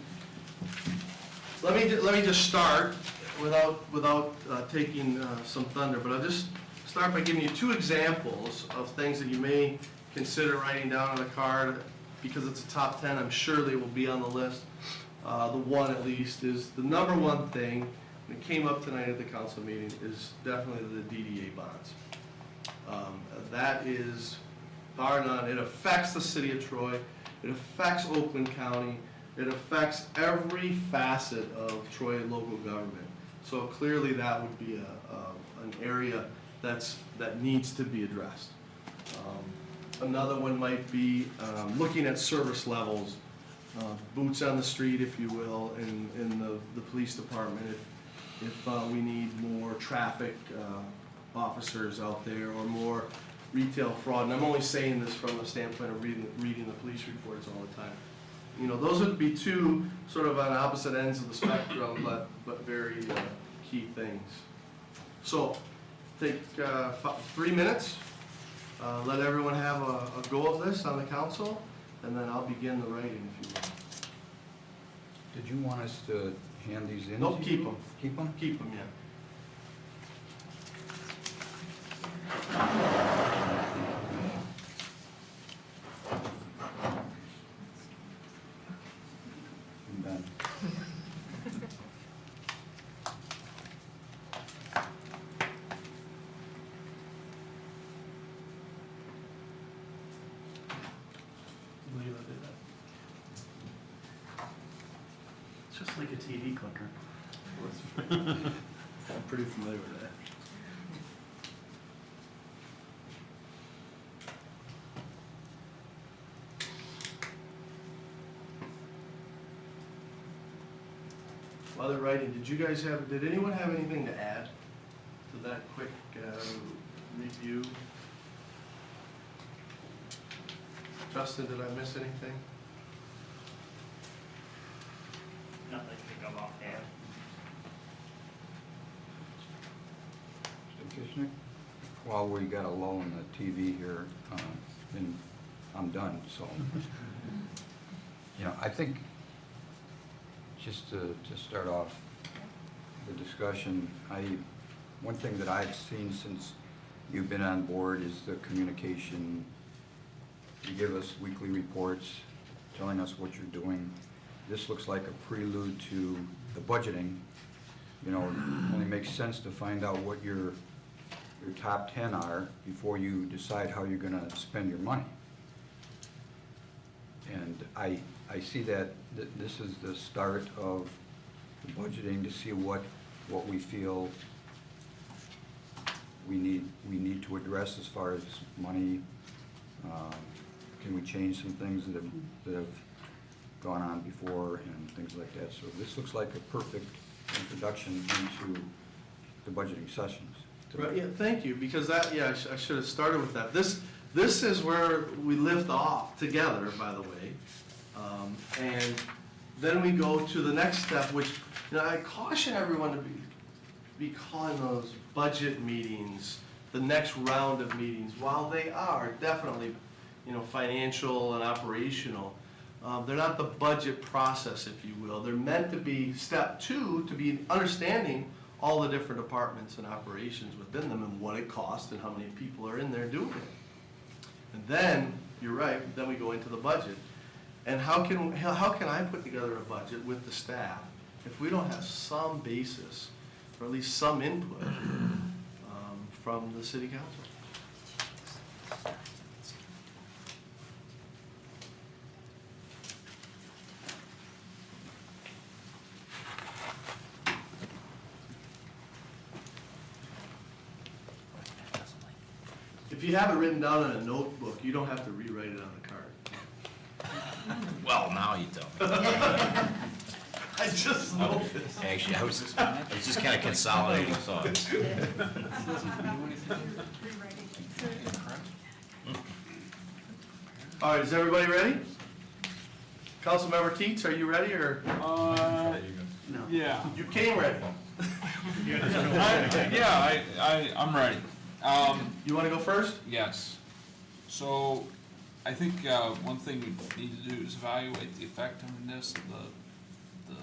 let me just start without taking some thunder, but I'll just start by giving you 2 examples of things that you may consider writing down on a card. Because it's a top 10, I'm sure they will be on the list. The one, at least, is the number one thing that came up tonight at the council meeting is definitely the DDA bonds. That is, bar none, it affects the city of Troy, it affects Oakland County, it affects every facet of Troy local government. So clearly that would be an area that needs to be addressed. Another one might be looking at service levels, boots on the street, if you will, in the police department. If we need more traffic officers out there or more retail fraud, and I'm only saying this from the standpoint of reading the police reports all the time. You know, those would be 2 sort of on opposite ends of the spectrum, but very key things. So take 3 minutes. Let everyone have a go of this on the council, and then I'll begin the writing, if you will. Did you want us to hand these in? Nope, to keep you? them. Keep them? Keep them, yeah. I'm done. It's just like a TV clicker. I'm pretty familiar with that. While they're writing, did anyone have anything to add to that quick review? Justin, did I miss anything? Nothing to come offhand. Mr. Kishnick, while we got a lull in the TV here, and I'm done, so. I think, just to start off the discussion, one thing that I've seen since you've been on board is the communication. You give us weekly reports telling us what you're doing. This looks like a prelude to the budgeting. It only makes sense to find out what your top 10 are before you decide how you're going to spend your money. And I see that this is the start of the budgeting to see what we feel we need to address as far as money. Can we change some things that have gone on before and things like that? So this looks like a perfect introduction into the budgeting sessions. Right, yeah, thank you, because I should have started with that. This is where we lift off together, by the way. And then we go to the next step, which, I caution everyone to be calling those budget meetings the next round of meetings. While they are definitely, financial and operational, they're not the budget process, if you will. They're meant to be step 2, to be understanding all the different departments and operations within them and what it costs and how many people are in there doing it. And then, you're right, then we go into the budget. And how can I put together a budget with the staff if we don't have some basis, or at least some input from the city council? If you have it written down in a notebook, you don't have to rewrite it on the card. Well, now you don't. I just noticed. Actually, I was just kind of consolidating thoughts. All right, is everybody ready? Councilmember Teets, are you ready, or? Yeah. You came ready. I'm ready. You want to go first? Yes. So I think one thing we need to do is evaluate the effectiveness of the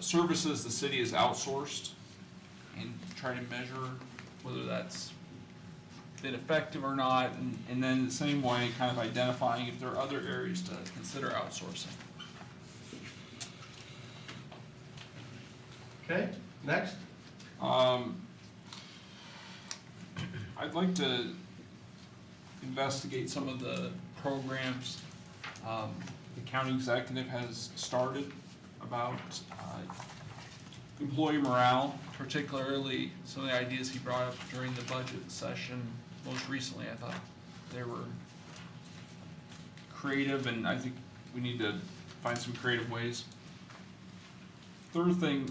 services the city has outsourced and try to measure whether that's been effective or not, and then the same way kind of identifying if there are other areas to consider outsourcing. Okay, next. I'd like to investigate some of the programs the county executive has started about employee morale, particularly some of the ideas he brought up during the budget session most recently. I thought they were creative, and I think we need to find some creative ways. Third thing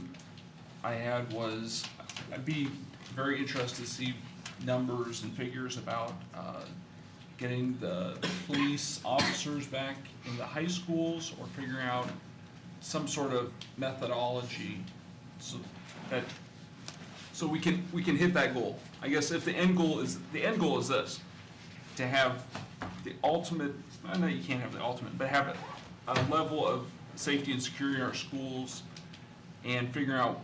I had was, I'd be very interested to see numbers and figures about getting the police officers back in the high schools, or figuring out some sort of methodology so we can hit that goal. I guess if the end goal is this, to have the ultimate, I know you can't have the ultimate, but have a level of safety and security in our schools, and figuring out,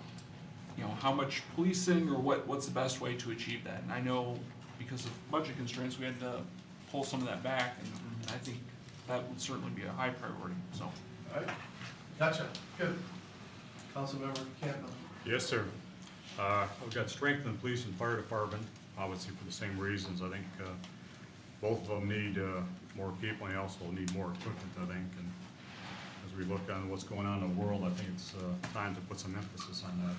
how much policing, or what's the best way to achieve that. And I know because of budget constraints, we had to pull some of that back, and I think that would certainly be a high priority, so. All right, gotcha, good. Councilmember Campbell. Yes, sir. We've got strength in the police and fire department, obviously for the same reasons. I think both of them need more people, and they also need more equipment, I think. And as we look on what's going on in the world, I think it's time to put some emphasis on that.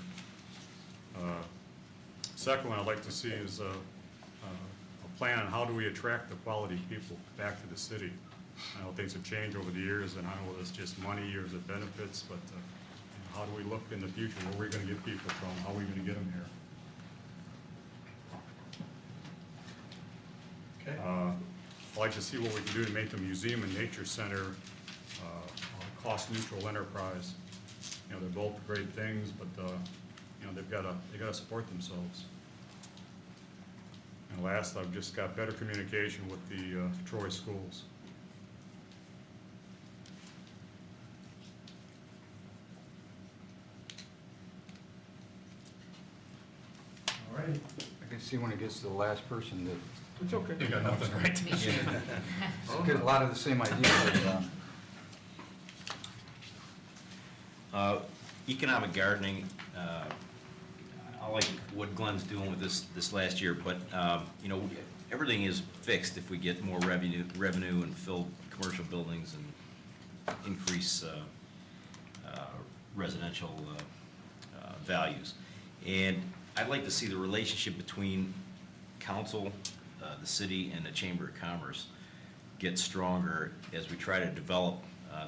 Second one I'd like to see is a plan on how do we attract the quality people back to the city. I know things have changed over the years, and I know it's just money or is it benefits, but how do we look in the future? Where are we going to get people from? How are we going to get them here? Okay. I'd like to see what we can do to make the museum and nature center a cost-neutral enterprise. They're both great things, but they've got to support themselves. And last, I've just got better communication with the Troy schools. All right. I can see when it gets to the last person that. It's okay. You got nothing right. Get a lot of the same ideas. Economic gardening, I like what Glenn's doing with this last year, but everything is fixed if we get more revenue and fill commercial buildings and increase residential values. And I'd like to see the relationship between council, the city, and the Chamber of Commerce get stronger as we try to develop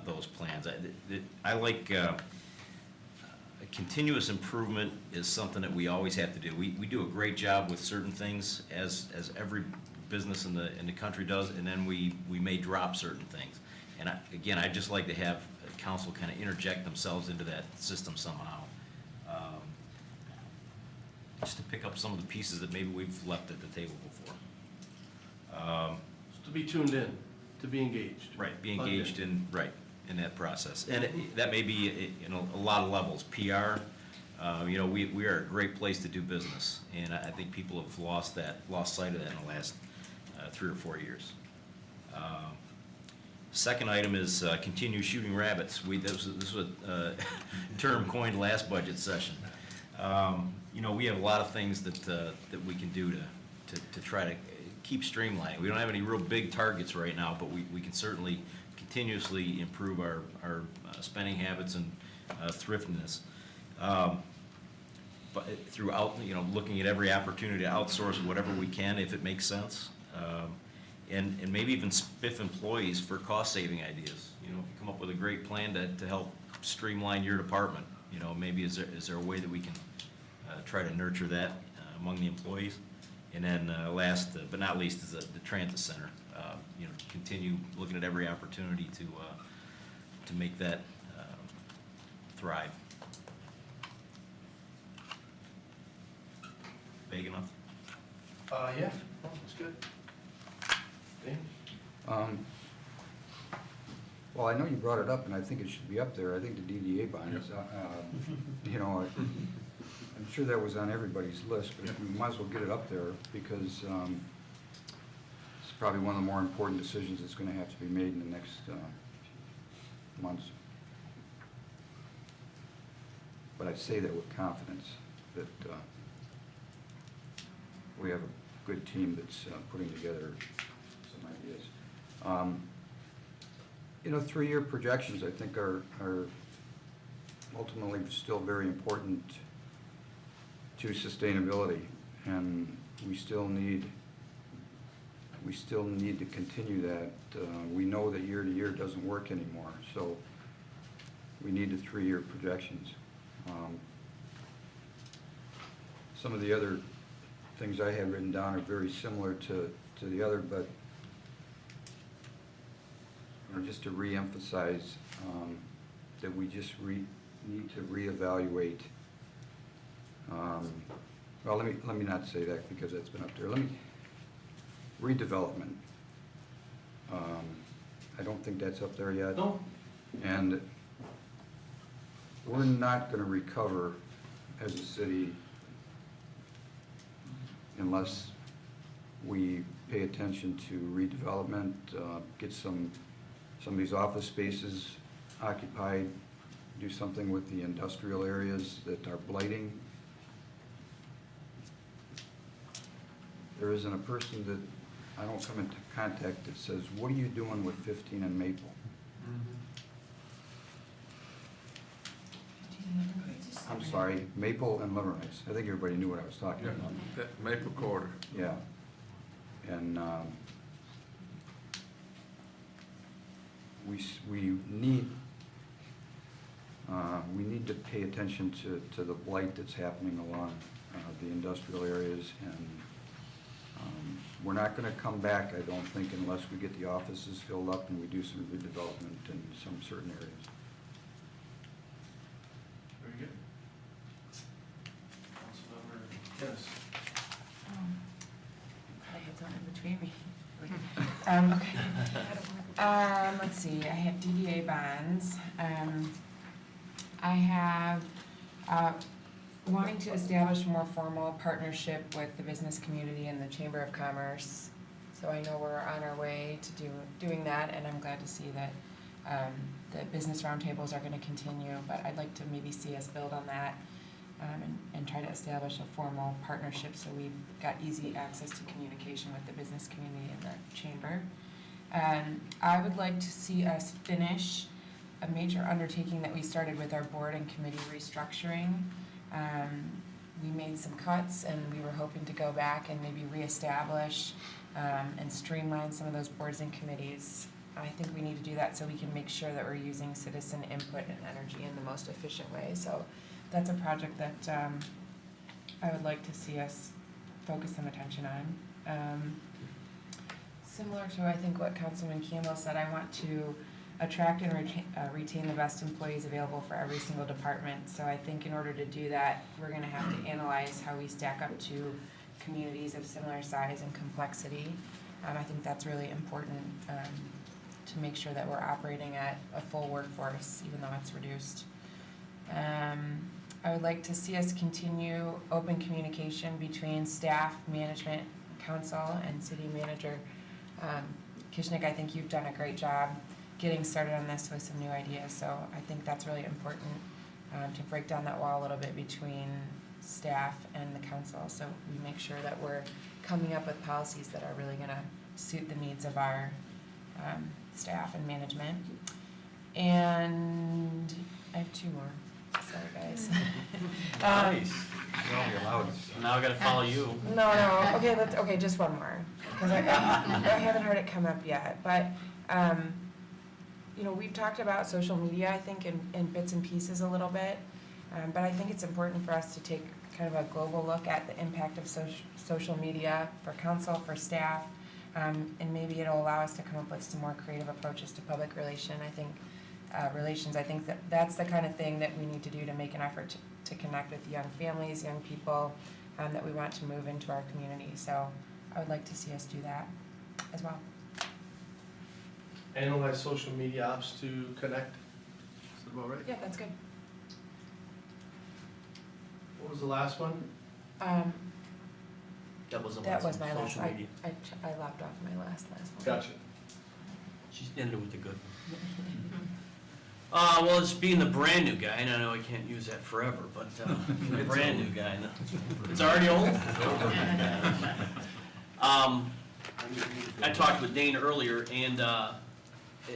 those plans. I like continuous improvement is something that we always have to do. We do a great job with certain things, as every business in the country does, and then we may drop certain things. And again, I'd just like to have council kind of interject themselves into that system somehow, just to pick up some of the pieces that maybe we've left at the table before. To be tuned in, to be engaged. Right, be engaged in that process. And that may be a lot of levels. PR, we are a great place to do business, and I think people have lost sight of that in the last 3 or 4 years. Second item is continue shooting rabbits. This was a term coined last budget session. We have a lot of things that we can do to try to keep streamlining. We don't have any real big targets right now, but we can certainly continuously improve our spending habits and thriftiness. But throughout, looking at every opportunity to outsource whatever we can if it makes sense. And maybe even spiff employees for cost-saving ideas. If you come up with a great plan to help streamline your department, maybe is there a way that we can try to nurture that among the employees? And then last but not least is the transit center. continue looking at every opportunity to make that thrive. Vague enough? Yeah, oh, that's good. Dan? Well, I know you brought it up, and I think it should be up there. I think the DDA bonds, I'm sure that was on everybody's list, but we might as well get it up there because it's probably one of the more important decisions that's going to have to be made in the next months. But I say that with confidence that we have a good team that's putting together some ideas. 3-year projections, I think, are ultimately still very important to sustainability, and we still need to continue that. We know that year to year doesn't work anymore, so we need the 3-year projections. Some of the other things I had written down are very similar to the other, but just to reemphasize that we just need to reevaluate. Well, let me not say that because that's been up there. Redevelopment. I don't think that's up there yet. No. And we're not going to recover as a city unless we pay attention to redevelopment, get some of these office spaces occupied, do something with the industrial areas that are blighting. There isn't a person that I don't come into contact that says, what are you doing with 15 and Maple? I'm sorry, Maple and Limerence. I think everybody knew what I was talking about. That Maple Quarter. Yeah. And we need to pay attention to the blight that's happening along the industrial areas, and we're not going to come back, I don't think, unless we get the offices filled up and we do some redevelopment in some certain areas. Very good. Councilmember Dennis. I had something between me. Okay. Let's see, I have DDA bonds. I have wanting to establish a more formal partnership with the business community and the Chamber of Commerce. So I know we're on our way to doing that, and I'm glad to see that the business roundtables are going to continue, but I'd like to maybe see us build on that and try to establish a formal partnership so we've got easy access to communication with the business community and the chamber. I would like to see us finish a major undertaking that we started with our board and committee restructuring. We made some cuts, and we were hoping to go back and maybe reestablish and streamline some of those boards and committees. I think we need to do that so we can make sure that we're using citizen input and energy in the most efficient way. So that's a project that I would like to see us focus some attention on. Similar to, I think, what Councilman Campbell said, I want to attract and retain the best employees available for every single department. So I think in order to do that, we're going to have to analyze how we stack up to communities of similar size and complexity. I think that's really important to make sure that we're operating at a full workforce, even though it's reduced. I would like to see us continue open communication between staff, management, council, and city manager. Kishnik, I think you've done a great job getting started on this with some new ideas, so I think that's really important to break down that wall a little bit between staff and the council, so we make sure that we're coming up with policies that are really going to suit the needs of our staff and management. And I have 2 more. Sorry, guys. Nice. Now I got to follow you. No. Okay, just one more, because I haven't heard it come up yet. But we've talked about social media, I think, in bits and pieces a little bit. But I think it's important for us to take kind of a global look at the impact of social media for council, for staff, and maybe it'll allow us to come up with some more creative approaches to public relations. I think that's the kind of thing that we need to do to make an effort to connect with young families, young people that we want to move into our community. So I would like to see us do that as well. Analyze social media ops to connect. Is that about right? Yeah, that's good. What was the last one? That was the That last was one, my last, social I media. lopped off my last one. Gotcha. She's ended with the good one. Well, it's being the brand new guy, and I know I can't use that forever, but the brand new guy, it's already old. I talked with Dane earlier, and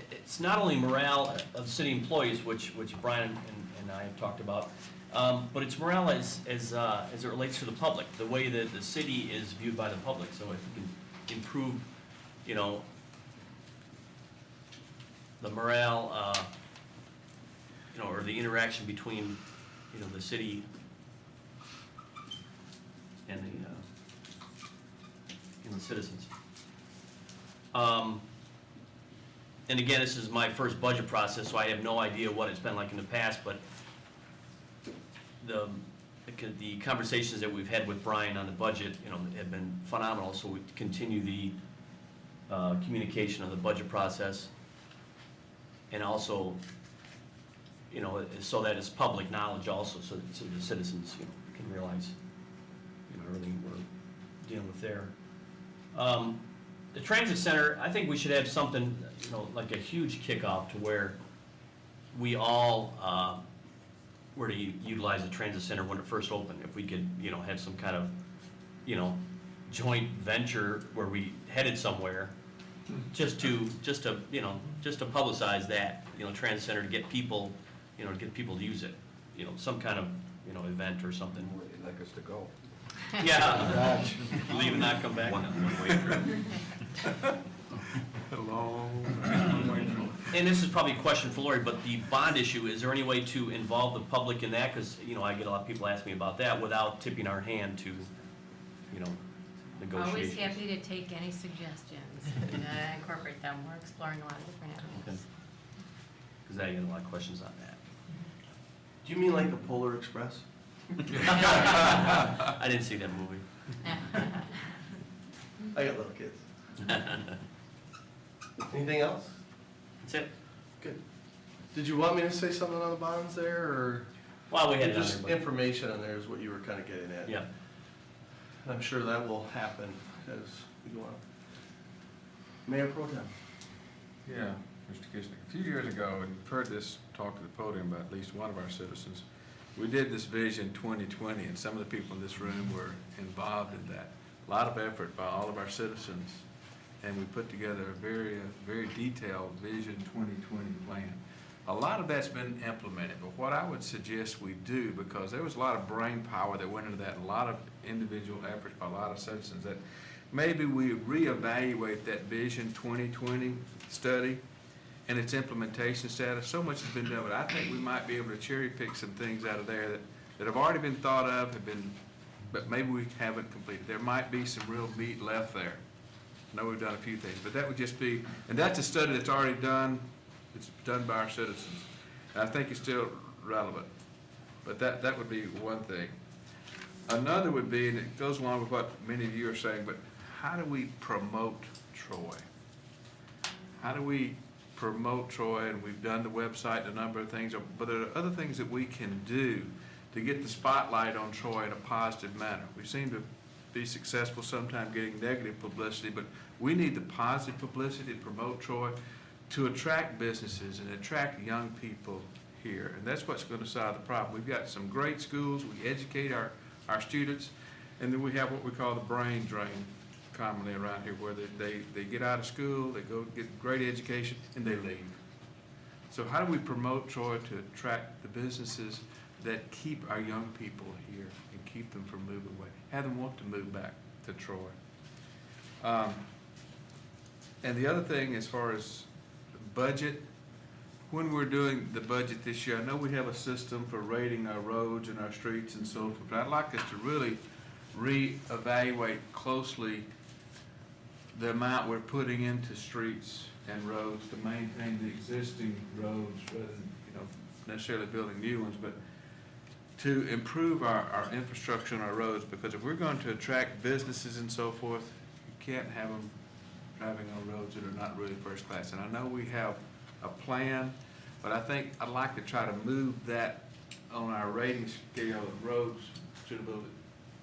it's not only morale of city employees, which Brian and I have talked about, but it's morale as it relates to the public, the way that the city is viewed by the public. So if we can improve, the morale, or the interaction between, the city and the citizens. And again, this is my first budget process, so I have no idea what it's been like in the past, but the conversations that we've had with Brian on the budget, have been phenomenal, so we continue the communication of the budget process, and also, so that it's public knowledge also, so the citizens, can realize, everything we're dealing with there. The transit center, I think we should have something, like a huge kickoff to where we all were to utilize the transit center when it first opened. If we could, have some kind of, joint venture where we headed somewhere, just to publicize that, transit center to get people, to use it, some kind of, event or something. You'd like us to go? Yeah. Leave and not come back. And this is probably a question for Lori, but the bond issue, is there any way to involve the public in that? Because, I get a lot of people ask me about that without tipping our hand to, negotiations. Always happy to take any suggestions and incorporate them. We're exploring a lot of different avenues. Because I get a lot of questions on that. Do you mean like the Polar Express? I didn't see that movie. I got little kids. Anything else? That's it. Good. Did you want me to say something on the bonds there, or? Well, we had it on just there, but- information on there is what you were kind of getting at. Yeah. I'm sure that will happen as we go on. Mayor Pro Tem. Yeah, Mr. Kishnick. A few years ago, and you've heard this talk at the podium by at least one of our citizens, we did this Vision 2020, and some of the people in this room were involved in that. A lot of effort by all of our citizens, and we put together a very detailed Vision 2020 plan. A lot of that's been implemented, but what I would suggest we do, because there was a lot of brain power that went into that, and a lot of individual efforts by a lot of citizens, that maybe we reevaluate that Vision 2020 study and its implementation status. So much has been done, but I think we might be able to cherry pick some things out of there that have already been thought of, but maybe we haven't completed. There might be some real meat left there. I know we've done a few things, but that would just be, and that's a study that's already done. It's done by our citizens. And I think it's still relevant. But that would be one thing. Another would be, and it goes along with what many of you are saying, but how do we promote Troy? How do we promote Troy? And we've done the website, a number of things, but there are other things that we can do to get the spotlight on Troy in a positive manner. We seem to be successful sometimes getting negative publicity, but we need the positive publicity to promote Troy, to attract businesses and attract young people here. And that's what's going to solve the problem. We've got some great schools. We educate our students. And then we have what we call the brain drain commonly around here, where they get out of school, they go get great education, and they leave. So how do we promote Troy to attract the businesses that keep our young people here and keep them from moving away, have them want to move back to Troy? And the other thing, as far as budget, when we're doing the budget this year, I know we have a system for rating our roads and our streets and so forth, but I'd like us to really reevaluate closely the amount we're putting into streets and roads to maintain the existing roads rather than, necessarily building new ones, but to improve our infrastructure on our roads, because if we're going to attract businesses and so forth, you can't have them driving on roads that are not really first class. And I know we have a plan, but I think I'd like to try to move that on our rating scale of roads to move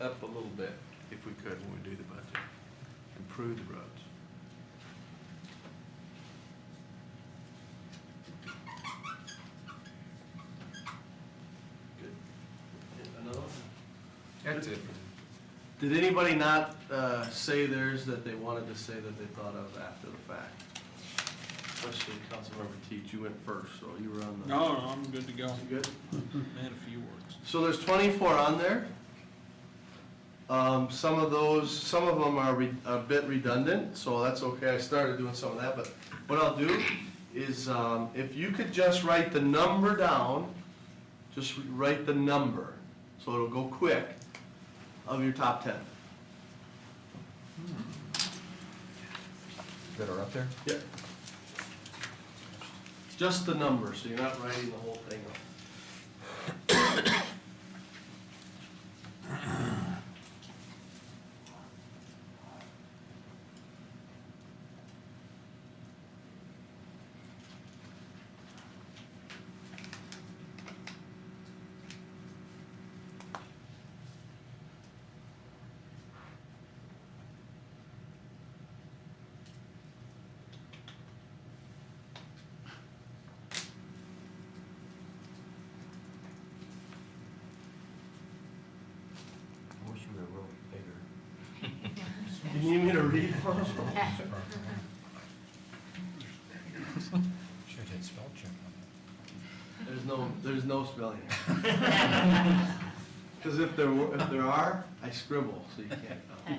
it up a little bit, if we could, when we do the budget. Improve the roads. Another one? That's it. Did anybody not say theirs that they wanted to say that they thought of after the fact? Especially Councilmember Teach, you went first, so you were on the. No, I'm good to go. You good? I had a few words. So there's 24 on there. Some of them are a bit redundant, so that's okay. I started doing some of that, but what I'll do is, if you could just write the number down, just write the number, so it'll go quick, of your top 10. That are up there? Yeah. Just the number, so you're not writing the whole thing up. You need me to read for them? Should hit spell check. There's no spelling. Because if there are, I scribble, so you can't tell.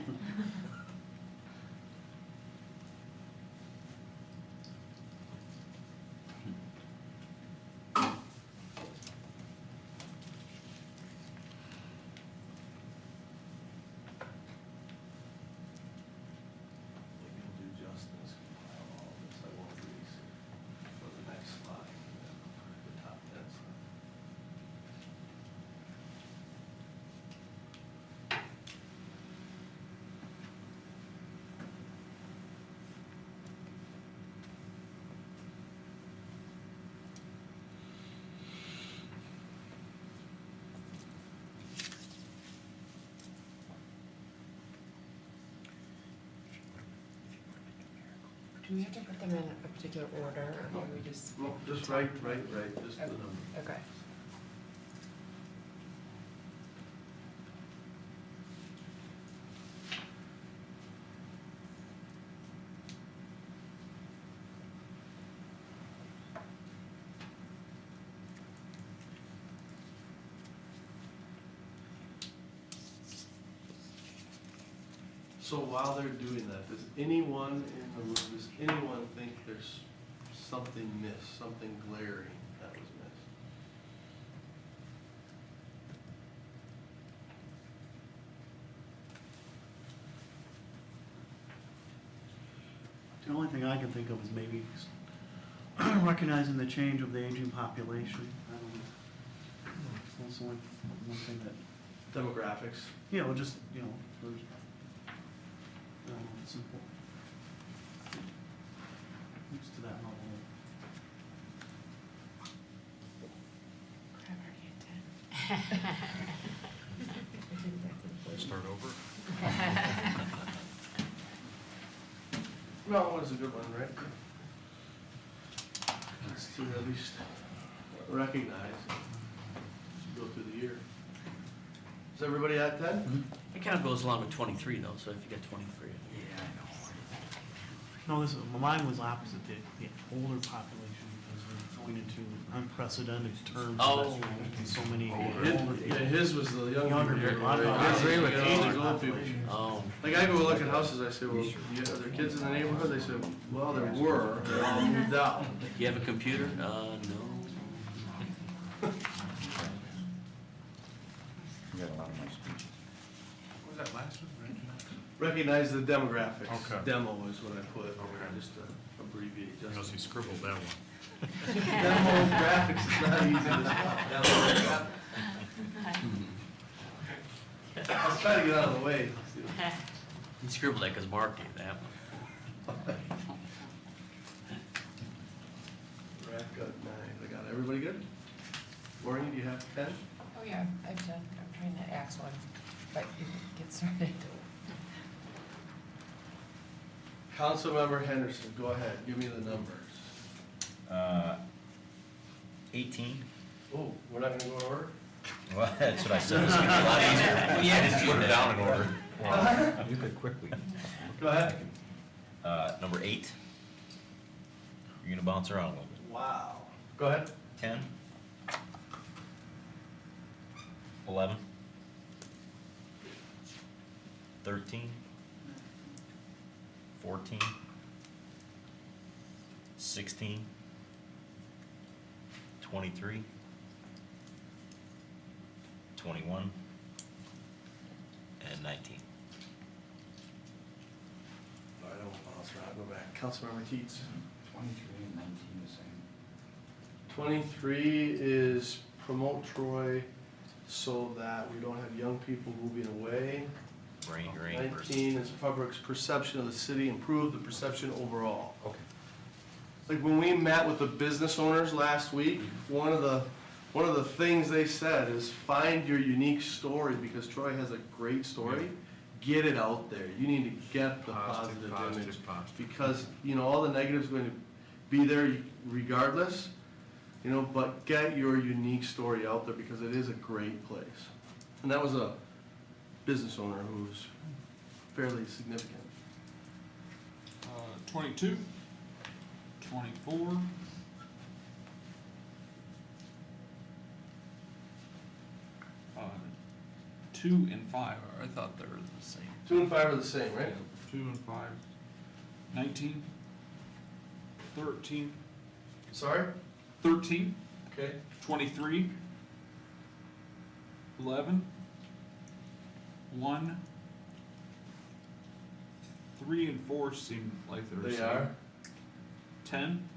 Do we have to put them in a particular order, or can we just? No, just write, just the number. Okay. So while they're doing that, does anyone in the room, does anyone think there's something missed, something glaring that was missed? The only thing I can think of is maybe recognizing the change of the aging population. I don't know. That's the only one thing that, Demographics. yeah, well, just, there's, it's important. It's to that level. Start over? No, it was a good one, right? It's to at least recognize as you go through the year. Is everybody at 10? It kind of goes along with 23 though, so if you get 23. Yeah, I know. No, mine was opposite, the older population, because we're going into unprecedented terms. Oh. So many Yeah, his was the younger people. I agree with you. Old people. Oh. Like I go look at houses, I say, well, are there kids in the neighborhood? They say, well, there were, they're all moved out. You have a computer? No. You got a lot of my speeches. that last one? Recognize the demographics. Okay. Demo is what I put, just to abbreviate. Unless he scribbled that one. Demographics is not easy to spell. I was trying to get out of the way. You scribbled that because Mark gave that one. Rack got 9. I got it. Everybody good? Maureen, do you have 10? Oh, yeah, I've done, I'm trying to ask one, but you can get started. Councilmember Henderson, go ahead. Give me the numbers. 18. Oh, we're not gonna go in order? Well, that's what I said. It's gonna be a lot easier. Well, yeah, just Put it down in order. You could quickly. Go ahead. Number 8. You're gonna bounce around a little bit. Wow. Go ahead. 10. 11. 13. 14. 16. 23. 21. And 19. I don't bounce around. Go back. Councilmember Teets. 23 and 19 the same. 23 is promote Troy so that we don't have young people moving away. Brain drain. 19 is public's perception of the city, improve the perception overall. Okay. Like when we met with the business owners last week, one of the things they said is find your unique story, because Troy has a great story. Get it out there. You need to get the positive image. Because, you know, all the negative's going to be there regardless, you know, but get your unique story out there because it is a great place. And that was a business owner who's fairly significant. 22, 24, 2 and 5. I thought they were the same. 2 and 5 are the same, right? 2 and 5. 19, 13. Sorry? 13. Okay. 23. 11. 1. 3 and 4 seem like they're the They same. are. 10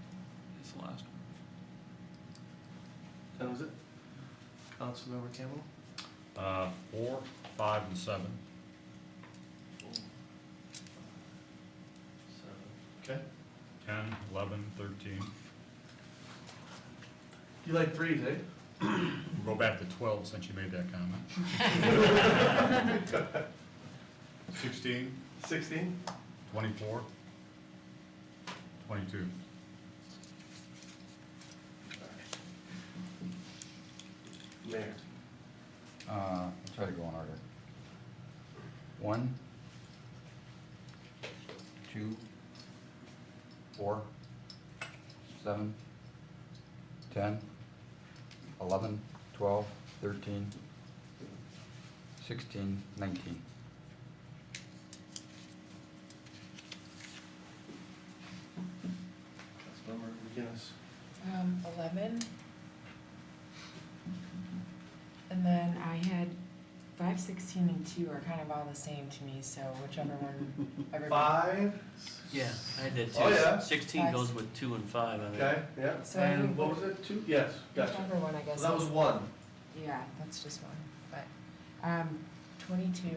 is the last one. 10 was it? Councilmember Campbell? 4, 5, and 7. 7. Okay. 10, 11, 13. You like 3s, eh? We'll go back to 12 since you made that comment. 16. 16. 24. 22. Mayor. I'll try to go in order. 1, 2, 4, 7, 10, 11, 12, 13, 16, 19. Councilmember McGinnis. 11. And then I had 5, 16, and 2 are kind of all the same to me, so whichever one everybody. 5? Yeah, I did too. Oh, yeah. 16 goes with 2 and 5. I think. Okay, yeah. So I And think what was it? 2? Yes, gotcha. Whichever one, I guess. So that was is- 1. Yeah, that's just one, but, 22.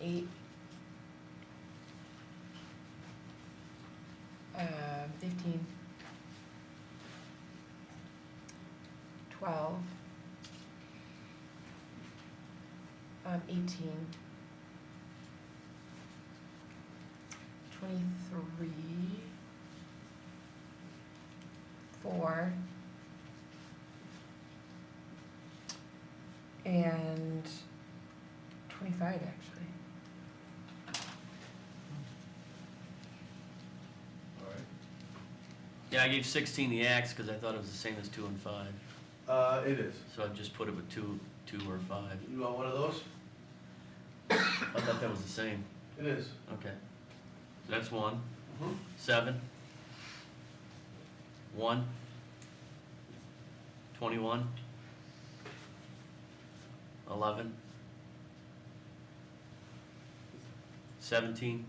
8. 15. 12. 18. 23. 4. And 25, actually. All right. Yeah, I gave 16 the axe because I thought it was the same as 2 and 5. It is. So I just put it with 2 or 5. You want one of those? I thought that was the same. It is. Okay. So that's 1. Mhm. 7. 1. 21. 11, 17,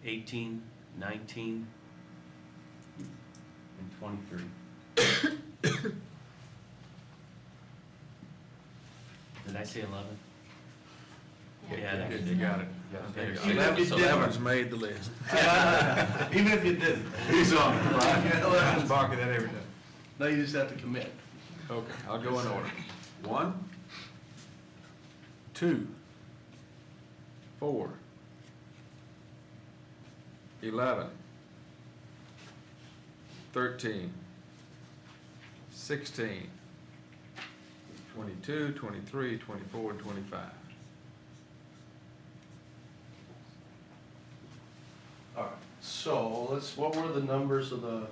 18, 19, and 23. Did I say 11? Yeah, that You got it. Okay. Even if you didn't. 11's made the list. Even if you didn't. He's on it, right? I was barking that every day. Now you just have to commit. Okay, I'll go in order. 1, 2, 4, 11, 13, 16, 22, 23, 24, and 25. All right, so what were the numbers of the,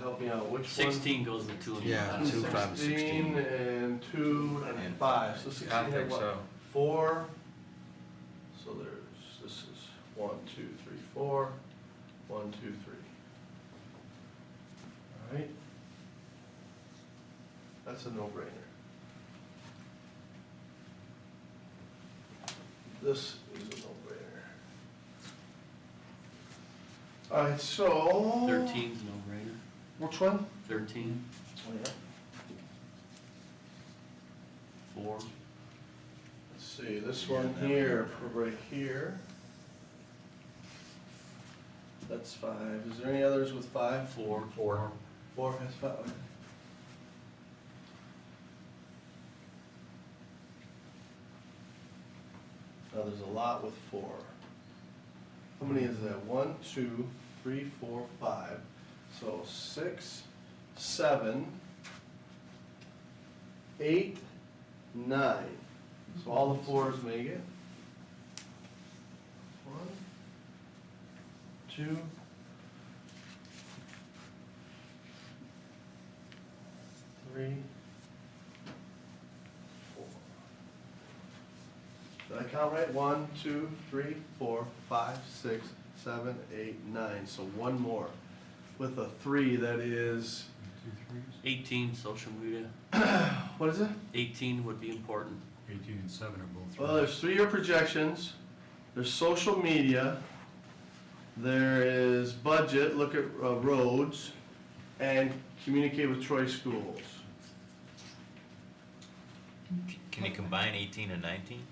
help me out, which one? 16 goes to 2 and 5. 2, 5, and 16. 16 and 2 and 5, so 16 I had think what? so. 4, so this is 1, 2, 3, 4, 1, 2, 3. All right. That's a no-brainer. This is a no-brainer. All right, so. 13's no-brainer. Which one? 13, Oh, yeah. 4, Let's see, this one here, right here. That's 5. Is there any others with 5? 4. 4 has 5. Okay. Now there's a lot with 4. How many is that? 1, 2, 3, 4, 5. So 6, 7, 8, 9. So all the 4s make it. 1, 2, 3, 4. Did I count right? 1, 2, 3, 4, 5, 6, 7, 8, 9. So one more with a 3 that is. 18, social media. What is it? 18 would be important. 18 and 7 are both. Well, there's 3-year projections, there's social media, there is budget, look at roads, and communicate with Troy schools. Can you combine 18 and 19?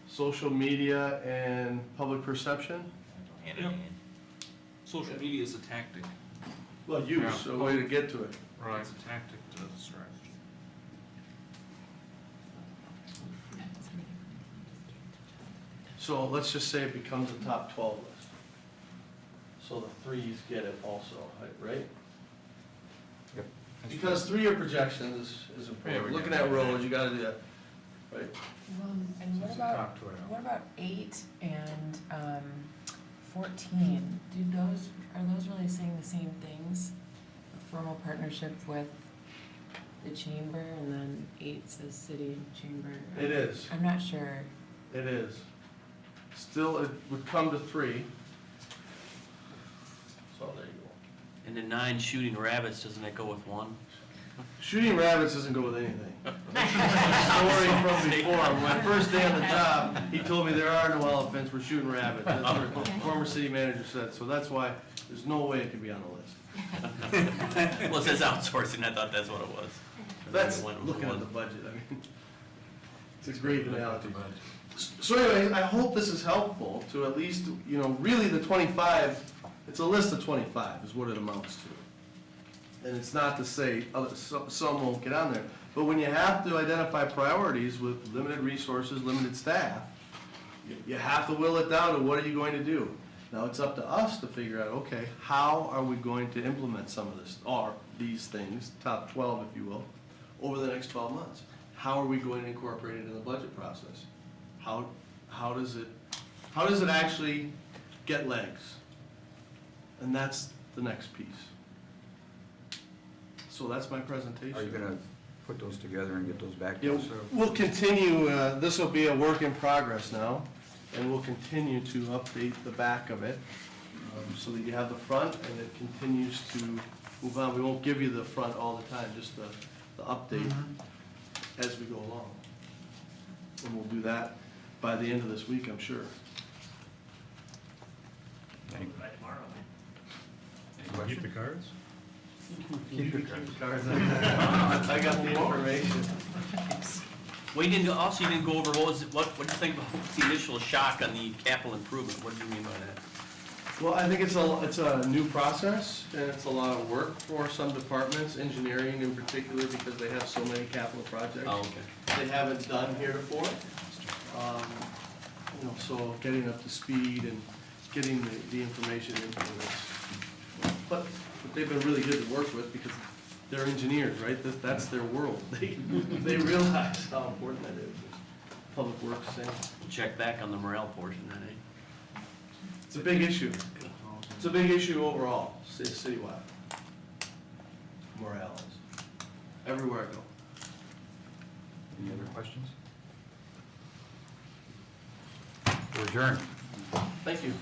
Social media and public perception? Hand in Yep. hand. Social media is a tactic. Well, use, a way to get to it. Right. It's a tactic to the strategy. So let's just say it becomes a top 12 list. So the 3s get it also, right? Yep. Because 3-year projections is Yeah, important. we Looking got at that. roads, you gotta do that, right? And It's a top 12. what about 8 and 14? Are those really saying the same things? A formal partnership with the chamber, and then 8 says city and chamber? It is. I'm not sure. It is. Still, it would come to 3. So there you go. And then 9, shooting rabbits, doesn't that go with 1? Shooting rabbits doesn't go with anything. Story from before, my first day on the job, he told me there are no elephants, we're shooting rabbits. That's what the former city manager said, so that's why there's no way it could be on the list. Well, it says outsourcing, I thought that's what it was. That's Went with looking at 1. the budget, I mean, it's a great analogy. So anyways, I hope this is helpful to at least, you know, really the 25, it's a list of 25 is what it amounts to. And it's not to say some won't get on there, but when you have to identify priorities with limited resources, limited staff, you have to will it down to what are you going to do? Now it's up to us to figure out, okay, how are we going to implement some of this, or these things, top 12 if you will, over the next 12 months? How are we going to incorporate it in the budget process? How does it actually get legs? And that's the next piece. So that's my presentation. Are you going to put those together and get those back to Yeah, us? we'll continue, this will be a work in progress now, and we'll continue to update the back of it, so that you have the front, and it continues to move on. We won't give you the front all the time, just the update as we go along. And we'll do that by the end of this week, I'm sure. Keep the cards? Keep your cards. I got the information. Well, you didn't go over, what did you think about the initial shock on the capital improvement? What do you mean by that? Well, I think it's a new process, and it's a lot of work for some departments, engineering in particular, because they have so many capital projects. Oh, okay. They haven't done heretofore. So getting up to speed and getting the information into this. But they've been really good to work with because they're engineers, right? That's their world. They realize how important that is. Public works thing. Check back on the morale portion then, eh? It's a big issue. It's a big issue overall, citywide. Morale is. Everywhere I go. Any other questions? We're adjourned. Thank you.